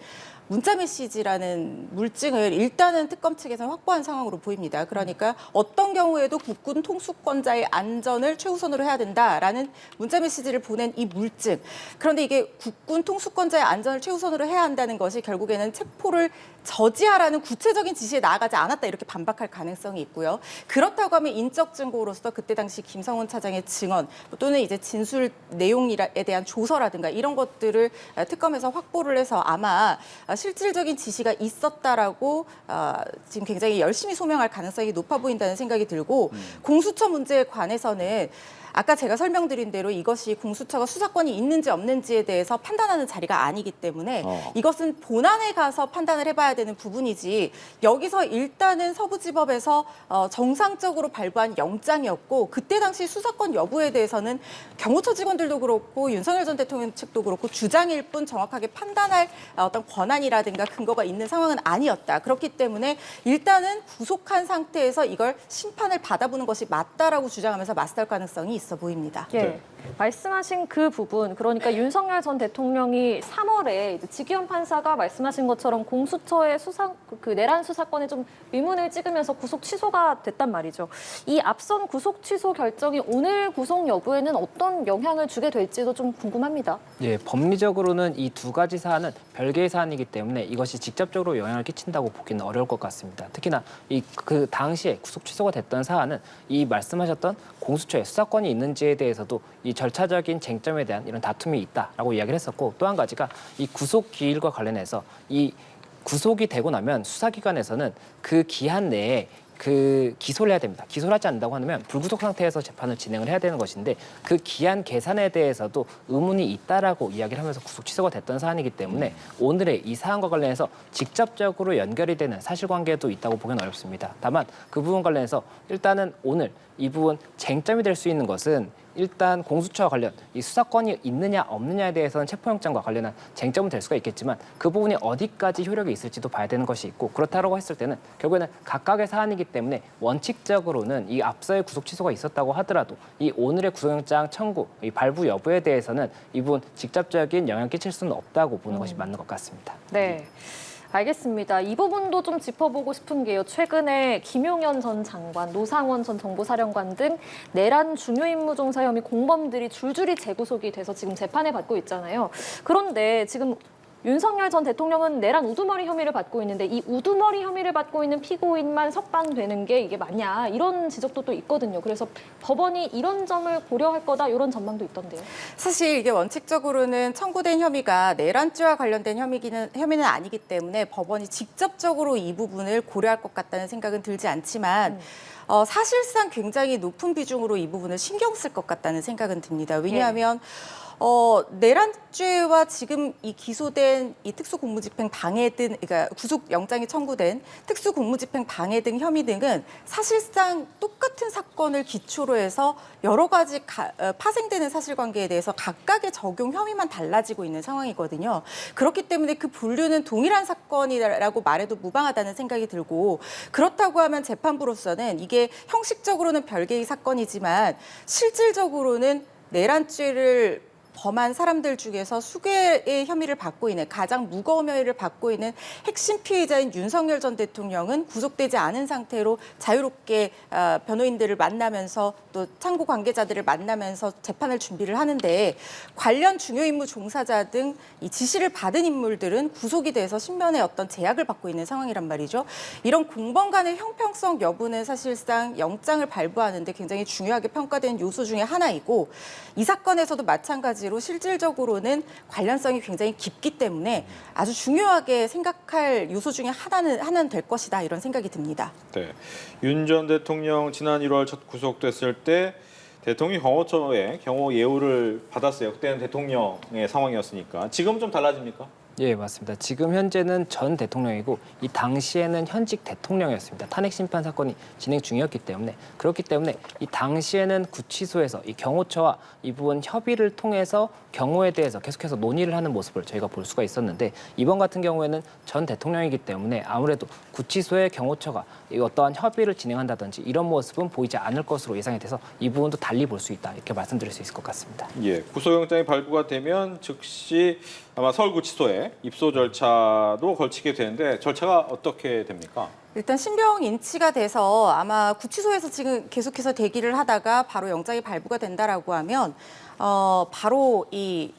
문자 메시지라는 물증을 일단은 특검 측에서는 확보한 상황으로 보입니다. 그러니까 어떤 경우에도 국군 통수권자의 안전을 최우선으로 해야 된다라는 문자 메시지를 보낸 이 물증. 그런데 이게 국군 통수권자의 안전을 최우선으로 해야 한다는 것이 결국에는 체포를 저지하라는 구체적인 지시에 나아가지 않았다 이렇게 반박할 가능성이 있고요. 그렇다고 하면 인적 증거로서 그때 당시 김성훈 차장의 증언 또는 이제 진술 내용에 대한 조서라든가 이런 것들을 특검에서 확보를 해서 아마 실질적인 지시가 있었다라고 지금 굉장히 열심히 소명할 가능성이 높아 보인다는 생각이 들고 공수처 문제에 관해서는 아까 제가 설명드린 대로 이것이 공수처가 수사권이 있는지 없는지에 대해서 판단하는 자리가 아니기 때문에 이것은 본안에 가서 판단을 해봐야 나가야 되는 부분이지 여기서 일단은 서부지법에서 정상적으로 발부한 영장이었고 그때 당시 수사권 여부에 대해서는 경호처 직원들도 그렇고 윤석열 전 대통령 측도 그렇고 주장일 뿐 정확하게 판단할 어떤 권한이라든가 근거가 있는 상황은 아니었다. 그렇기 때문에 일단은 구속한 상태에서 이걸 심판을 받아보는 것이 맞다라고 주장하면서 맞설 가능성이 있어 보입니다. 예. 네. 말씀하신 그 부분, 그러니까 윤석열 전 대통령이 3월에 지기현 판사가 말씀하신 것처럼 공수처의 내란 수사권에 좀 의문을 찍으면서 구속 취소가 됐단 말이죠. 이 앞선 구속 취소 결정이 오늘 구속 여부에는 어떤 영향을 주게 될지도 좀 궁금합니다. 예, 법리적으로는 이 두 가지 사안은 별개의 사안이기 때문에 이것이 직접적으로 영향을 끼친다고 보기는 어려울 것 같습니다. 특히나 그 당시에 구속 취소가 됐던 사안은 이 말씀하셨던 공수처에 수사권이 있는지에 대해서도 이 절차적인 쟁점에 대한 이런 다툼이 있다라고 이야기를 했었고 또 한 가지가 이 구속 기일과 관련해서 이 구속이 되고 나면 수사기관에서는 그 기한 내에 그 기소를 해야 됩니다. 기소를 하지 않는다고 하면 불구속 상태에서 재판을 진행을 해야 되는 것인데 그 기한 계산에 대해서도 의문이 있다라고 이야기를 하면서 구속 취소가 됐던 사안이기 때문에 오늘의 이 사안과 관련해서 직접적으로 연결이 되는 사실관계도 있다고 보기는 어렵습니다. 다만 그 부분 관련해서 일단은 오늘 이 부분 쟁점이 될 수 있는 것은 일단 공수처와 관련 이 수사권이 있느냐 없느냐에 대해서는 체포영장과 관련한 쟁점은 될 수가 있겠지만 그 부분이 어디까지 효력이 있을지도 봐야 되는 것이 있고 그렇다고 했을 때는 결국에는 각각의 사안이기 때문에 원칙적으로는 이 앞서의 구속 취소가 있었다고 하더라도 이 오늘의 구속영장 청구, 이 발부 여부에 대해서는 이 부분 직접적인 영향을 끼칠 수는 없다고 보는 것이 맞는 것 같습니다. 네. 알겠습니다. 이 부분도 좀 짚어보고 싶은 게요. 최근에 김용현 전 장관, 노상원 전 정보사령관 등 내란 중요임무종사 혐의 공범들이 줄줄이 재구속이 돼서 지금 재판을 받고 있잖아요. 그런데 지금 윤석열 전 대통령은 내란 우두머리 혐의를 받고 있는데 이 우두머리 혐의를 받고 있는 피고인만 석방되는 게 이게 맞냐 이런 지적도 또 있거든요. 그래서 법원이 이런 점을 고려할 거다 이런 전망도 있던데요. 사실 이게 원칙적으로는 청구된 혐의가 내란죄와 관련된 혐의는 아니기 때문에 법원이 직접적으로 이 부분을 고려할 것 같다는 생각은 들지 않지만 사실상 굉장히 높은 비중으로 이 부분을 신경 쓸 것 같다는 생각은 듭니다. 왜냐하면 내란죄와 지금 이 기소된 이 특수공무집행 방해 등, 그러니까 구속영장이 청구된 특수공무집행 방해 등 혐의 등은 사실상 똑같은 사건을 기초로 해서 여러 가지 파생되는 사실관계에 대해서 각각의 적용 혐의만 달라지고 있는 상황이거든요. 그렇기 때문에 그 분류는 동일한 사건이라고 말해도 무방하다는 생각이 들고 그렇다고 하면 재판부로서는 이게 형식적으로는 별개의 사건이지만 실질적으로는 내란죄를 범한 사람들 중에서 수개의 혐의를 받고 있는 가장 무거운 혐의를 받고 있는 핵심 피의자인 윤석열 전 대통령은 구속되지 않은 상태로 자유롭게 변호인들을 만나면서 또 참고 관계자들을 만나면서 재판을 준비를 하는데 관련 중요임무 종사자 등 이 지시를 받은 인물들은 구속이 돼서 신변에 어떤 제약을 받고 있는 상황이란 말이죠. 이런 공범 간의 형평성 여부는 사실상 영장을 발부하는데 굉장히 중요하게 평가되는 요소 중에 하나이고 이 사건에서도 마찬가지로 실질적으로는 관련성이 굉장히 깊기 때문에 아주 중요하게 생각할 요소 중에 하나는 될 것이다 이런 생각이 듭니다. 네. 윤 전 대통령 지난 1월 첫 구속됐을 때 대통령 경호처에 경호 예우를 받았어요. 그때는 대통령의 상황이었으니까. 지금 좀 달라집니까? 예, 맞습니다. 지금 현재는 전 대통령이고 이 당시에는 현직 대통령이었습니다. 탄핵 심판 사건이 진행 중이었기 때문에 그렇기 때문에 이 당시에는 구치소에서 이 경호처와 이 부분 협의를 통해서 경호에 대해서 계속해서 논의를 하는 모습을 저희가 볼 수가 있었는데 이번 같은 경우에는 전 대통령이기 때문에 아무래도 구치소의 경호처가 어떠한 협의를 진행한다든지 이런 모습은 보이지 않을 것으로 예상이 돼서 이 부분도 달리 볼 수 있다 이렇게 말씀드릴 수 있을 것 같습니다. 예, 구속영장이 발부가 되면 즉시 아마 서울구치소에 입소 절차도 걸치게 되는데 절차가 어떻게 됩니까? 일단 신병 인치가 돼서 아마 구치소에서 지금 계속해서 대기를 하다가 바로 영장이 발부가 된다라고 하면 바로 이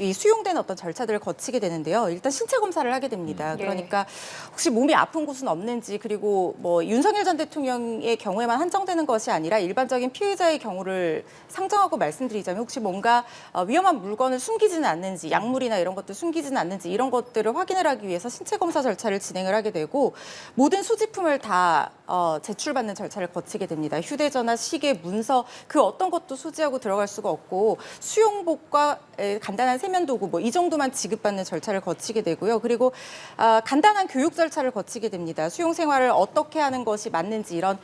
수용되는 어떤 절차들을 거치게 되는데요. 일단 신체 검사를 하게 됩니다. 그러니까 혹시 몸이 아픈 곳은 없는지 그리고 뭐 윤석열 전 대통령의 경우에만 한정되는 것이 아니라 일반적인 피의자의 경우를 상정하고 말씀드리자면 혹시 뭔가 위험한 물건을 숨기지는 않는지 약물이나 이런 것들 숨기지는 않는지 이런 것들을 확인을 하기 위해서 신체 검사 절차를 진행을 하게 되고 모든 소지품을 다 제출받는 절차를 거치게 됩니다. 휴대전화, 시계, 문서 그 어떤 것도 소지하고 들어갈 수가 없고 수용복과 간단한 세면 도구 뭐 이 정도만 지급받는 절차를 거치게 되고요. 그리고 간단한 교육 절차를 거치게 됩니다. 수용 생활을 어떻게 하는 것이 맞는지 이런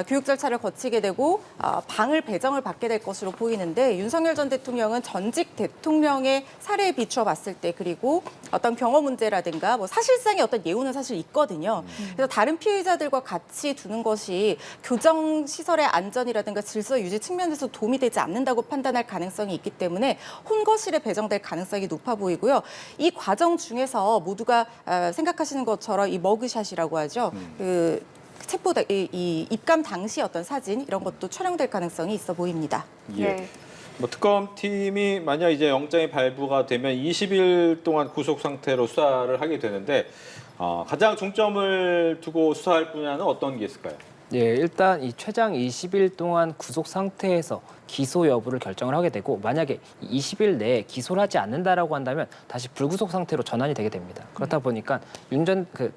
교육 절차를 거치게 되고 방을 배정을 받게 될 것으로 보이는데 윤석열 전 대통령은 전직 대통령의 사례에 비추어 봤을 때 그리고 어떤 병어 문제라든가 뭐 사실상의 어떤 예우는 사실 있거든요. 그래서 다른 피의자들과 같이 두는 것이 교정 시설의 안전이라든가 질서 유지 측면에서 도움이 되지 않는다고 판단할 가능성이 있기 때문에 혼거실에 배정될 가능성이 높아 보이고요. 이 과정 중에서 모두가 생각하시는 것처럼 이 머그샷이라고 하죠. 그 체포 이 입감 당시 어떤 사진 이런 것도 촬영될 가능성이 있어 보입니다. 예. 네. 뭐 특검팀이 만약 이제 영장이 발부가 되면 20일 동안 구속 상태로 수사를 하게 되는데 가장 중점을 두고 수사할 분야는 어떤 게 있을까요? 예, 일단 이 최장 20일 동안 구속 상태에서 기소 여부를 결정을 하게 되고 만약에 20일 내에 기소를 하지 않는다라고 한다면 다시 불구속 상태로 전환이 되게 됩니다. 그렇다 보니까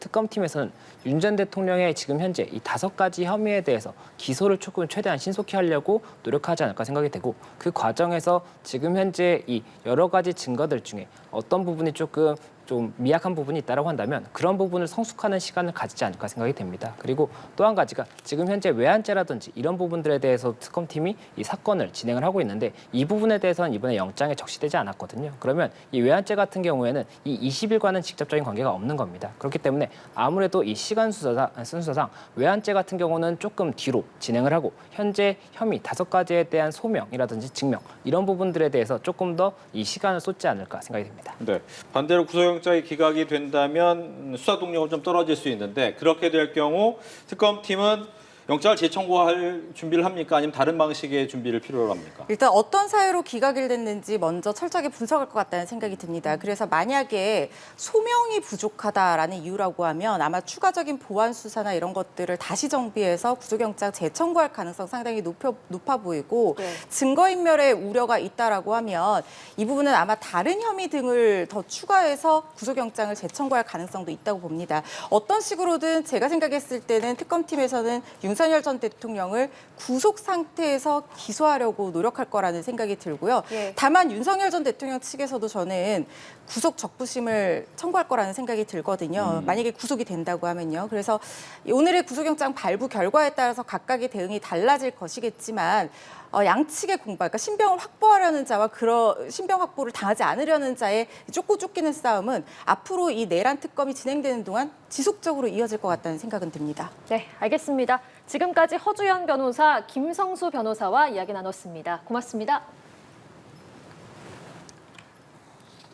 특검팀에서는 윤 전 대통령의 지금 현재 이 5가지 혐의에 대해서 기소를 조금 최대한 신속히 하려고 노력하지 않을까 생각이 되고 그 과정에서 지금 현재 이 여러 가지 증거들 중에 어떤 부분이 조금 좀 미약한 부분이 있다고 한다면 그런 부분을 성숙하는 시간을 가지지 않을까 생각이 됩니다. 그리고 또 한 가지가 지금 현재 외환죄라든지 이런 부분들에 대해서 특검팀이 이 사건을 진행을 하고 있는데 이 부분에 대해서는 이번에 영장에 적시되지 않았거든요. 그러면 이 외환죄 같은 경우에는 이 20일과는 직접적인 관계가 없는 겁니다. 그렇기 때문에 아무래도 이 시간 순서상 외환죄 같은 경우는 조금 뒤로 진행을 하고 현재 혐의 5가지에 대한 소명이라든지 증명 이런 부분들에 대해서 조금 더 이 시간을 쏟지 않을까 생각이 됩니다. 네. 반대로 구속영장이 기각이 된다면 수사 동력은 좀 떨어질 수 있는데 그렇게 될 경우 특검팀은 영장을 재청구할 준비를 합니까? 아니면 다른 방식의 준비를 필요로 합니까? 일단 어떤 사유로 기각이 됐는지 먼저 철저하게 분석할 것 같다는 생각이 듭니다. 그래서 만약에 소명이 부족하다라는 이유라고 하면 아마 추가적인 보완 수사나 이런 것들을 다시 정비해서 구속영장 재청구할 가능성 상당히 높아 보이고 네. 증거인멸의 우려가 있다라고 하면 이 부분은 아마 다른 혐의 등을 더 추가해서 구속영장을 재청구할 가능성도 있다고 봅니다. 어떤 식으로든 제가 생각했을 때는 특검팀에서는 윤석열 전 대통령을 구속 상태에서 기소하려고 노력할 거라는 생각이 들고요. 예. 다만 윤석열 전 대통령 측에서도 저는 구속 적부심을 청구할 거라는 생각이 들거든요. 만약에 구속이 된다고 하면요. 그래서 오늘의 구속영장 발부 결과에 따라서 각각의 대응이 달라질 것이겠지만 양측의 공방, 그러니까 신병을 확보하려는 자와 신병 확보를 당하지 않으려는 자의 쫓고 쫓기는 싸움은 앞으로 이 내란 특검이 진행되는 동안 지속적으로 이어질 것 같다는 생각은 듭니다. 네, 알겠습니다. 지금까지 허주연 변호사, 김성수 변호사와 이야기 나눴습니다. 고맙습니다.